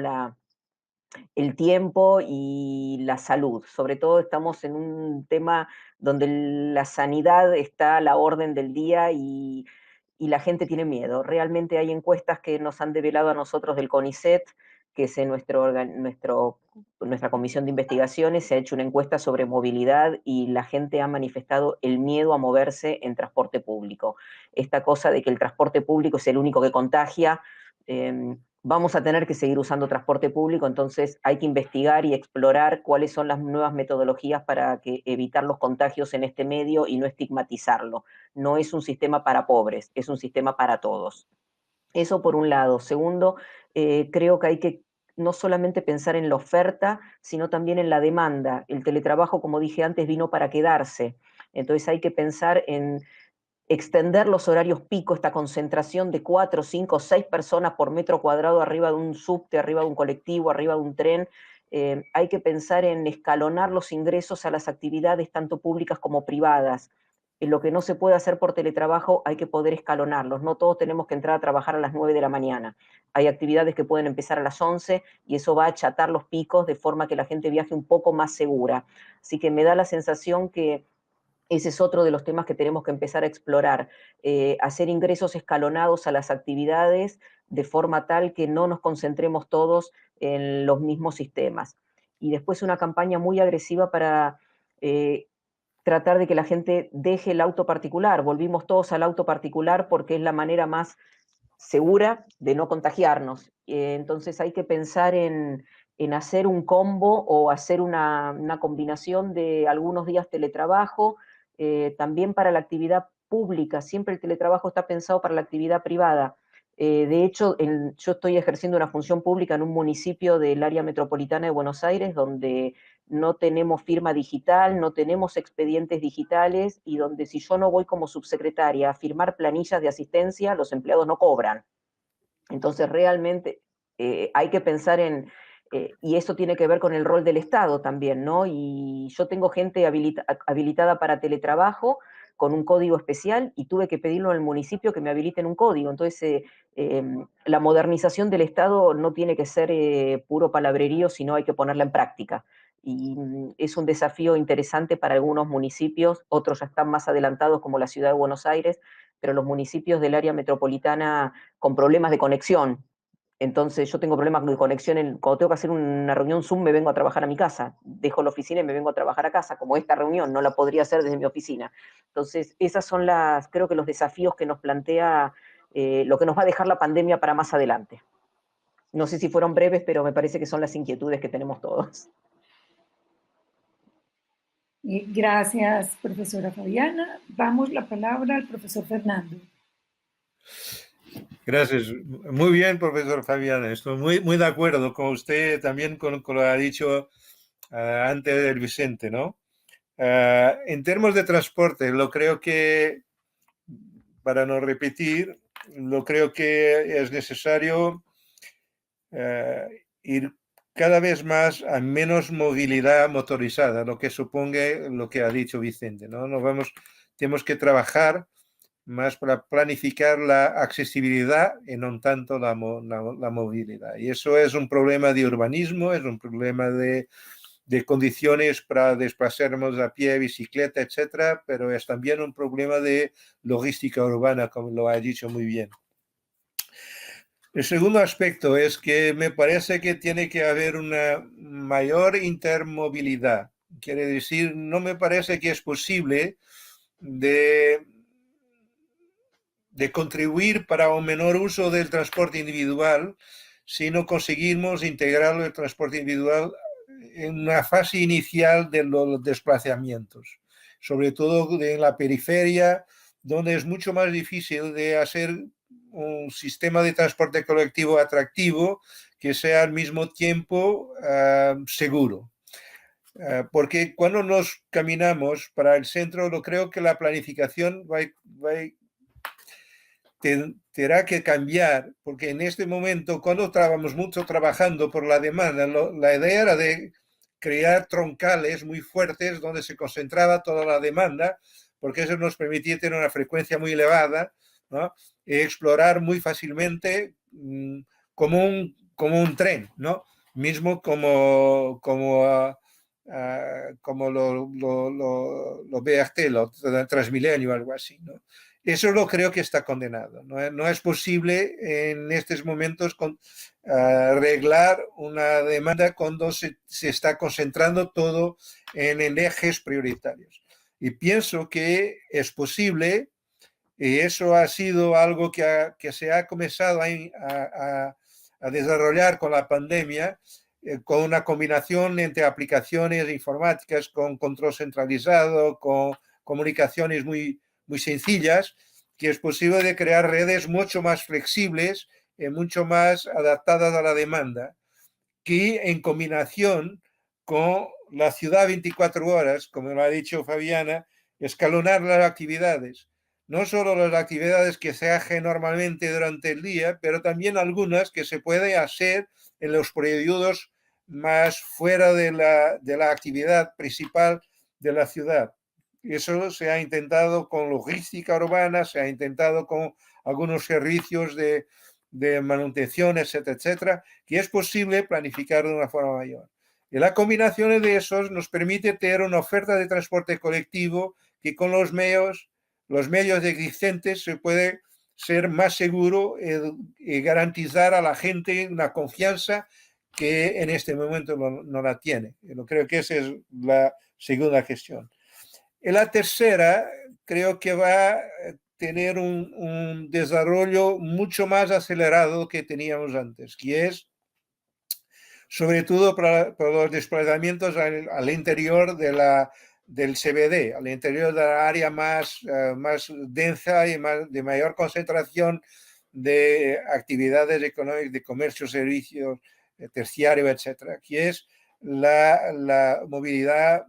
el tiempo y la salud. Sobre todo estamos en un tema donde la sanidad está a la orden del día y la gente tiene miedo. Realmente hay encuestas que nos han develado a nosotros del CONICET, que es nuestra comisión de investigaciones, se ha hecho una encuesta sobre movilidad y la gente ha manifestado el miedo a moverse en transporte público. Esta cosa de que el transporte público es el único que contagia, vamos a tener que seguir usando transporte público, entonces hay que investigar y explorar cuáles son las nuevas metodologías para evitar los contagios en este medio y no estigmatizarlo. No es un sistema para pobres, es un sistema para todos. Eso por un lado. Segundo, creo que hay que no solamente pensar en la oferta, sino también en la demanda. El teletrabajo, como dije antes, vino para quedarse. Entonces hay que pensar en extender los horarios pico, esta concentración de 4, 5, 6 personas por metro cuadrado arriba de un subte, arriba de un colectivo, arriba de un tren. Hay que pensar en escalonar los ingresos a las actividades tanto públicas como privadas. En lo que no se puede hacer por teletrabajo hay que poder escalonarlos. No todos tenemos que entrar a trabajar a las 9 de la mañana. Hay actividades que pueden empezar a las 11 y eso va a achatar los picos de forma que la gente viaje un poco más segura. Así que me da la sensación que ese es otro de los temas que tenemos que empezar a explorar, hacer ingresos escalonados a las actividades de forma tal que no nos concentremos todos en los mismos sistemas. Y después una campaña muy agresiva para tratar de que la gente deje el auto particular. Volvimos todos al auto particular porque es la manera más segura de no contagiarnos. Entonces hay que pensar en hacer un combo o hacer una combinación de algunos días teletrabajo, también para la actividad pública. Siempre el teletrabajo está pensado para la actividad privada. De hecho, yo estoy ejerciendo una función pública en un municipio del área metropolitana de Buenos Aires donde no tenemos firma digital, no tenemos expedientes digitales y donde si yo no voy como subsecretaria a firmar planillas de asistencia, los empleados no cobran. Entonces realmente hay que pensar y eso tiene que ver con el rol del Estado también, ¿no? Y yo tengo gente habilitada para teletrabajo, con un código especial y tuve que pedirlo al municipio que me habiliten un código. Entonces, la modernización del Estado no tiene que ser puro palabrerío, sino hay que ponerla en práctica. Y es un desafío interesante para algunos municipios, otros ya están más adelantados como la ciudad de Buenos Aires, pero los municipios del área metropolitana con problemas de conexión. Entonces yo tengo problemas de conexión, cuando tengo que hacer una reunión Zoom me vengo a trabajar a mi casa, dejo la oficina y me vengo a trabajar a casa, como esta reunión no la podría hacer desde mi oficina. Entonces esas son creo que los desafíos que nos plantea, lo que nos va a dejar la pandemia para más adelante. No sé si fueron breves, pero me parece que son las inquietudes que tenemos todos. Gracias, profesora Fabiana. Damos la palabra al profesor Fernando. Gracias. Muy bien, profesor Fabiana. Estoy muy de acuerdo con usted, también con lo que ha dicho antes el Vicente, ¿no? En términos de transporte, lo creo que, para no repetir, lo creo que es necesario ir cada vez más a menos movilidad motorizada, lo que suponga lo que ha dicho Vicente, ¿no? Tenemos que trabajar más para planificar la accesibilidad y no tanto la movilidad. Y eso es un problema de urbanismo, es un problema de condiciones para desplazarnos a pie, bicicleta, etcétera, pero es también un problema de logística urbana, como lo ha dicho muy bien. El segundo aspecto es que me parece que tiene que haber una mayor intermovilidad. Quiere decir, no me parece que es posible de contribuir para un menor uso del transporte individual si no conseguimos integrar el transporte individual en una fase inicial de los desplazamientos, sobre todo en la periferia, donde es mucho más difícil de hacer un sistema de transporte colectivo atractivo que sea al mismo tiempo seguro. Porque cuando nos caminamos para el centro, lo creo que la planificación tendrá que cambiar, porque en este momento, cuando estábamos mucho trabajando por la demanda, la idea era de crear troncales muy fuertes donde se concentraba toda la demanda, porque eso nos permitía tener una frecuencia muy elevada, ¿no? Y explorar muy fácilmente como un tren, ¿no? Mismo como lo BRT, lo Transmilenio, algo así, ¿no? Eso lo creo que está condenado. No es posible en estos momentos arreglar una demanda cuando se está concentrando todo en ejes prioritarios. Y pienso que es posible, y eso ha sido algo que se ha comenzado a desarrollar con la pandemia, con una combinación entre aplicaciones informáticas con control centralizado, con comunicaciones muy sencillas, que es posible de crear redes mucho más flexibles y mucho más adaptadas a la demanda, que en combinación con la ciudad 24 horas, como lo ha dicho Fabiana, escalonar las actividades. No solo las actividades que se hacen normalmente durante el día, pero también algunas que se pueden hacer en los periodos más fuera de la actividad principal de la ciudad. Eso se ha intentado con logística urbana, se ha intentado con algunos servicios de manutención, etcétera, etcétera, que es posible planificar de una forma mayor. Y la combinación de esos nos permite tener una oferta de transporte colectivo que con los medios existentes se puede ser más seguro y garantizar a la gente una confianza que en este momento no la tiene. Yo creo que esa es la segunda gestión. Y la tercera, creo que va a tener un desarrollo mucho más acelerado que teníamos antes, que es sobre todo para los desplazamientos al interior del CBD, al interior de la área más densa y de mayor concentración de actividades económicas, de comercio, servicios, terciario, etcétera, que es la movilidad,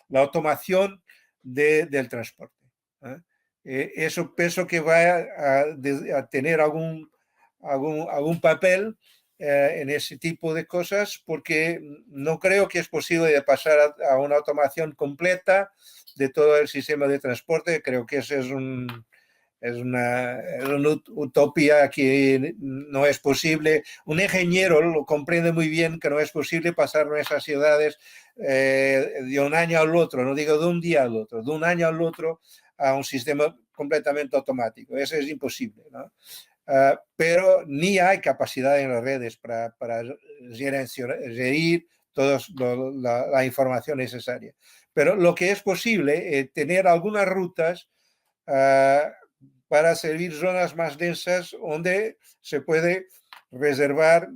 la automación del transporte. Eso pienso que va a tener algún papel en ese tipo de cosas, porque no creo que es posible pasar a una automación completa de todo el sistema de transporte. Creo que ese es una utopía que no es posible. Un ingeniero lo comprende muy bien, que no es posible pasar nuestras ciudades de un año al otro, no digo de un día al otro, de un año al otro a un sistema completamente automático. Eso es imposible, ¿no? Pero ni hay capacidad en las redes para gerir toda la información necesaria. Pero lo que es posible es tener algunas rutas para servir zonas más densas donde se puede reservar,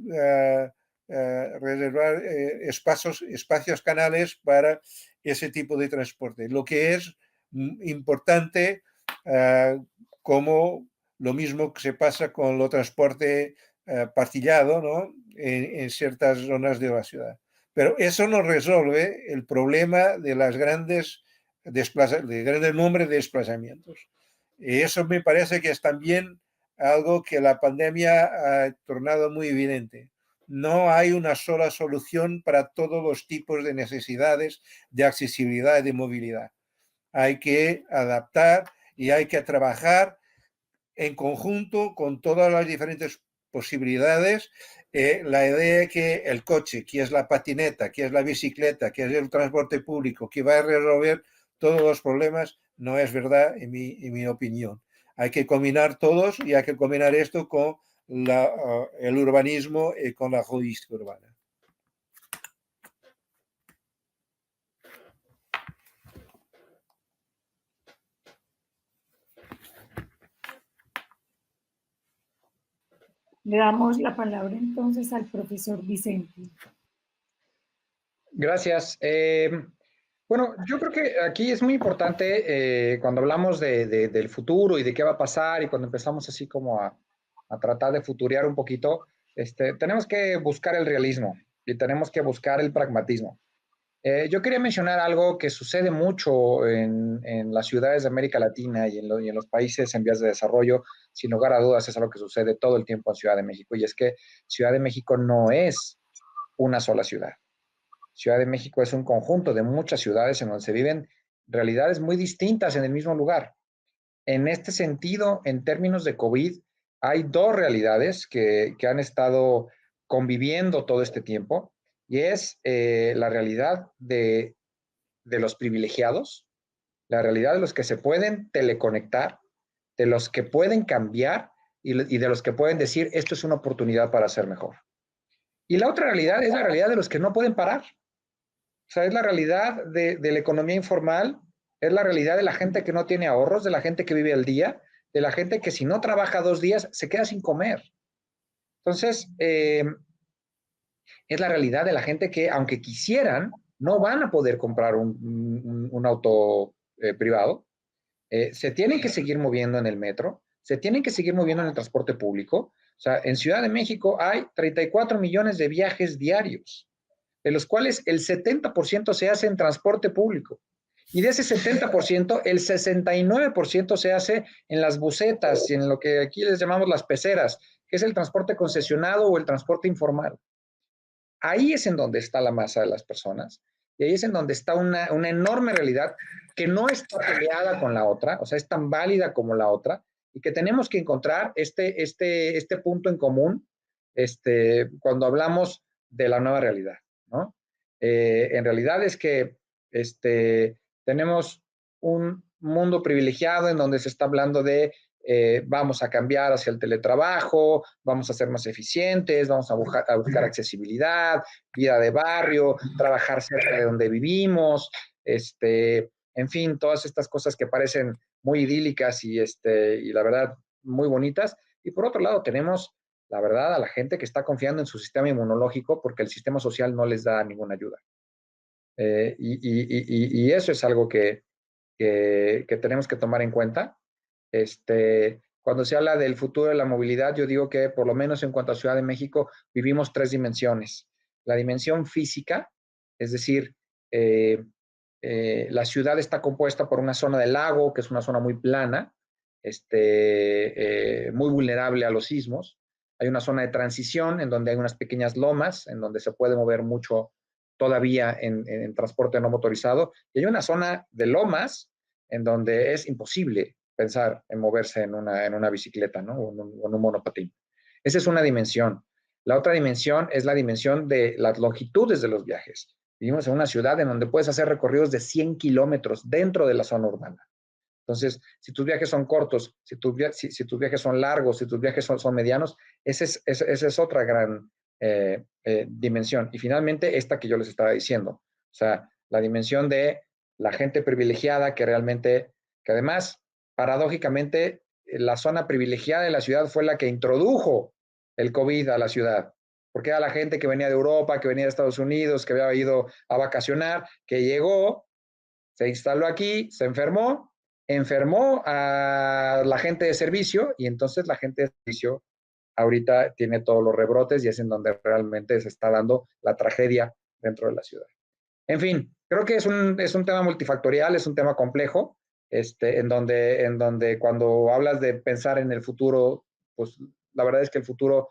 espacios canales para ese tipo de transporte. Lo que es importante, como lo mismo que se pasa con el transporte partillado, ¿no? en ciertas zonas de la ciudad. Pero eso no resuelve el problema de las grandes número de desplazamientos. Y eso me parece que es también algo que la pandemia ha tornado muy evidente. No hay una sola solución para todos los tipos de necesidades de accesibilidad y de movilidad. Hay que adaptar y hay que trabajar en conjunto con todas las diferentes posibilidades. La idea de que el coche, que es la patineta, que es la bicicleta, que es el transporte público, que va a resolver todos los problemas, no es verdad en mi opinión. Hay que combinar todos y hay que combinar esto con el urbanismo y con la logística urbana. Le damos la palabra entonces al profesor Vicente. Gracias. Bueno, yo creo que aquí es muy importante cuando hablamos del futuro y de qué va a pasar y cuando empezamos así como a tratar de futurear un poquito, tenemos que buscar el realismo y tenemos que buscar el pragmatismo. Yo quería mencionar algo que sucede mucho en las ciudades de América Latina y en los países en vías de desarrollo. Sin lugar a dudas es algo que sucede todo el tiempo en Ciudad de México, y es que Ciudad de México no es una sola ciudad. Ciudad de México es un conjunto de muchas ciudades en donde se viven realidades muy distintas en el mismo lugar. En este sentido, en términos de COVID, hay dos realidades que han estado conviviendo todo este tiempo, y es la realidad de los privilegiados, la realidad de los que se pueden teleconectar, de los que pueden cambiar y de los que pueden decir, esto es una oportunidad para ser mejor. Y la otra realidad es la realidad de los que no pueden parar. O sea, es la realidad de la economía informal, es la realidad de la gente que no tiene ahorros, de la gente que vive al día, de la gente que si no trabaja 2 días se queda sin comer. Entonces, es la realidad de la gente que, aunque quisieran, no van a poder comprar un auto privado. Se tienen que seguir moviendo en el metro, se tienen que seguir moviendo en el transporte público. O sea, en Ciudad de México hay 34 millones de viajes diarios, de los cuales el 70% se hace en transporte público. Y de ese 70%, el 69% se hace en las busetas y en lo que aquí les llamamos las peceras, que es el transporte concesionado o el transporte informal. Ahí es en donde está la masa de las personas, y ahí es en donde está una enorme realidad que no está peleada con la otra, o sea, es tan válida como la otra, y que tenemos que encontrar este punto en común cuando hablamos de la nueva realidad, ¿no? En realidad es que tenemos un mundo privilegiado en donde se está hablando de vamos a cambiar hacia el teletrabajo, vamos a ser más eficientes, vamos a buscar accesibilidad, vida de barrio, trabajar cerca de donde vivimos, en fin, todas estas cosas que parecen muy idílicas y la verdad muy bonitas. Y por otro lado tenemos, la verdad, a la gente que está confiando en su sistema inmunológico porque el sistema social no les da ninguna ayuda. Y eso es algo que tenemos que tomar en cuenta. Cuando se habla del futuro de la movilidad, yo digo que por lo menos en cuanto a Ciudad de México vivimos 3 dimensiones. La dimensión física, es decir, la ciudad está compuesta por una zona del lago, que es una zona muy plana, muy vulnerable a los sismos. Hay una zona de transición en donde hay unas pequeñas lomas, en donde se puede mover mucho todavía en transporte no motorizado. Y hay una zona de lomas en donde es imposible pensar en moverse en una bicicleta, ¿no? O en un monopatín. Esa es una dimensión. La otra dimensión es la dimensión de las longitudes de los viajes. Vivimos en una ciudad en donde puedes hacer recorridos de 100 kilómetros dentro de la zona urbana. Entonces, si tus viajes son cortos, si tus viajes son largos, si tus viajes son medianos, esa es otra gran dimensión. Y finalmente, esta que yo les estaba diciendo, o sea, la dimensión de la gente privilegiada que realmente, que además, paradójicamente, la zona privilegiada de la ciudad fue la que introdujo el COVID a la ciudad, porque era la gente que venía de Europa, que venía de Estados Unidos, que había ido a vacacionar, que llegó, se instaló aquí, se enfermó a la gente de servicio y entonces la gente de servicio ahorita tiene todos los rebrotes y es en donde realmente se está dando la tragedia dentro de la ciudad. En fin, creo que es un tema multifactorial, es un tema complejo, en donde cuando hablas de pensar en el futuro, pues la verdad es que el futuro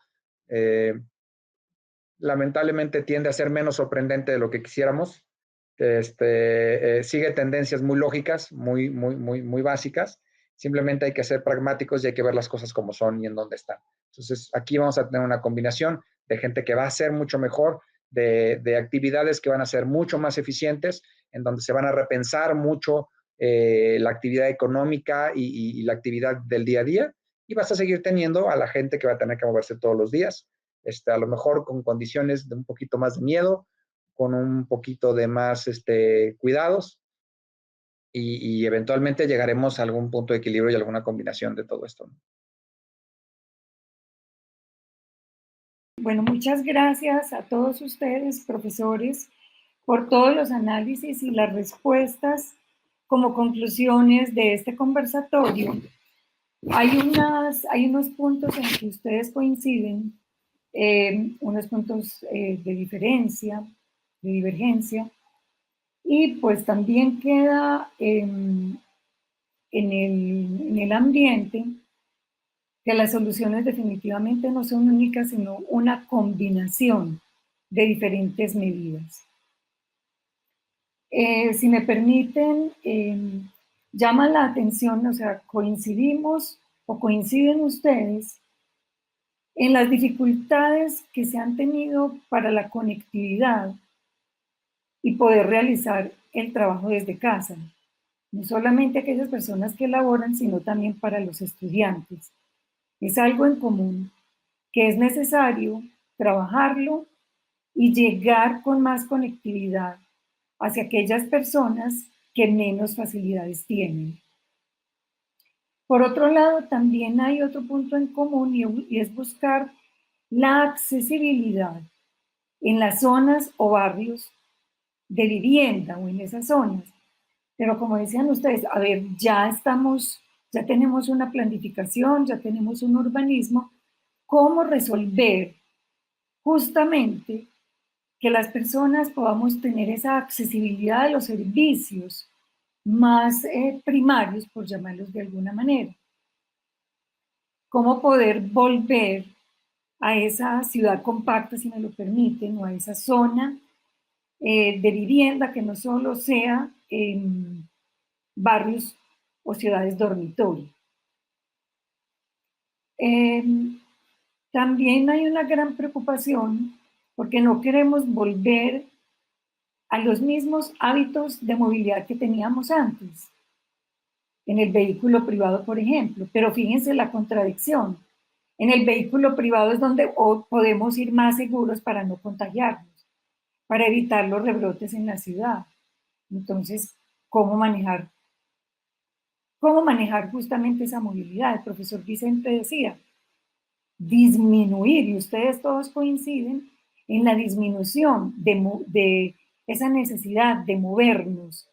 lamentablemente tiende a ser menos sorprendente de lo que quisiéramos. Sigue tendencias muy lógicas, muy básicas. Simplemente hay que ser pragmáticos y hay que ver las cosas como son y en dónde están. Entonces, aquí vamos a tener una combinación de gente que va a ser mucho mejor, de actividades que van a ser mucho más eficientes, en donde se van a repensar mucho la actividad económica y la actividad del día a día, y vas a seguir teniendo a la gente que va a tener que moverse todos los días, a lo mejor con condiciones de un poquito más de miedo, con un poquito de más cuidados, y eventualmente llegaremos a algún punto de equilibrio y alguna combinación de todo esto, ¿no? Bueno, muchas gracias a todos ustedes, profesores, por todos los análisis y las respuestas como conclusiones de este conversatorio. Hay unos puntos en que ustedes coinciden, unos puntos de diferencia, de divergencia, y pues también queda en el ambiente que las soluciones definitivamente no son únicas, sino una combinación de diferentes medidas. Si me permiten, llama la atención, o sea, coincidimos o coinciden ustedes en las dificultades que se han tenido para la conectividad y poder realizar el trabajo desde casa. No solamente aquellas personas que laboran, sino también para los estudiantes. Es algo en común que es necesario trabajarlo y llegar con más conectividad hacia aquellas personas que menos facilidades tienen. Por otro lado, también hay otro punto en común y es buscar la accesibilidad en las zonas o barrios de vivienda o en esas zonas. Pero como decían ustedes, a ver, ya tenemos una planificación, ya tenemos un urbanismo. ¿Cómo resolver justamente que las personas podamos tener esa accesibilidad de los servicios más primarios, por llamarlos de alguna manera? ¿Cómo poder volver a esa ciudad compacta, si me lo permiten, o a esa zona de vivienda que no solo sea barrios o ciudades dormitorio? También hay una gran preocupación porque no queremos volver a los mismos hábitos de movilidad que teníamos antes, en el vehículo privado, por ejemplo. Pero fíjense la contradicción. En el vehículo privado es donde podemos ir más seguros para no contagiarnos, para evitar los rebrotes en la ciudad. Entonces, ¿cómo manejar justamente esa movilidad? El profesor Vicente decía, disminuir, y ustedes todos coinciden en la disminución de esa necesidad de movernos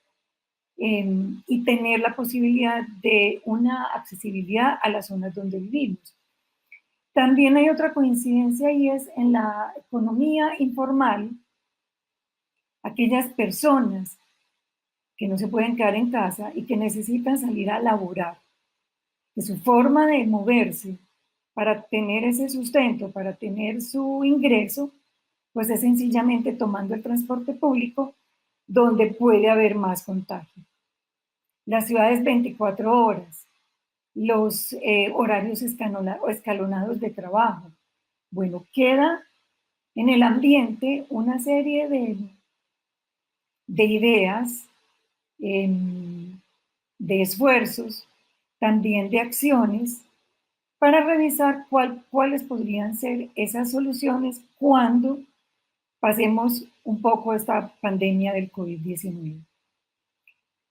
y tener la posibilidad de una accesibilidad a las zonas donde vivimos. También hay otra coincidencia y es en la economía informal, aquellas personas que no se pueden quedar en casa y que necesitan salir a laborar, que su forma de moverse para tener ese sustento, para tener su ingreso, pues es sencillamente tomando el transporte público donde puede haber más contagio. Las ciudades 24 horas, los horarios escalonados de trabajo. Bueno, queda en el ambiente una serie de ideas, de esfuerzos, también de acciones, para revisar cuáles podrían ser esas soluciones cuando pasemos un poco esta pandemia del COVID-19.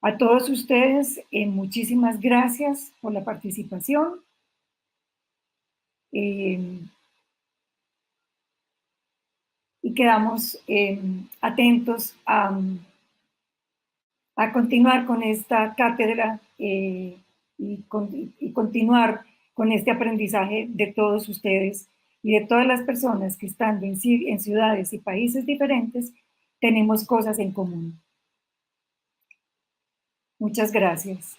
A todos ustedes, muchísimas gracias por la participación. Y quedamos atentos a continuar con esta cátedra y continuar con este aprendizaje de todos ustedes y de todas las personas que estando en ciudades y países diferentes, tenemos cosas en común. Muchas gracias.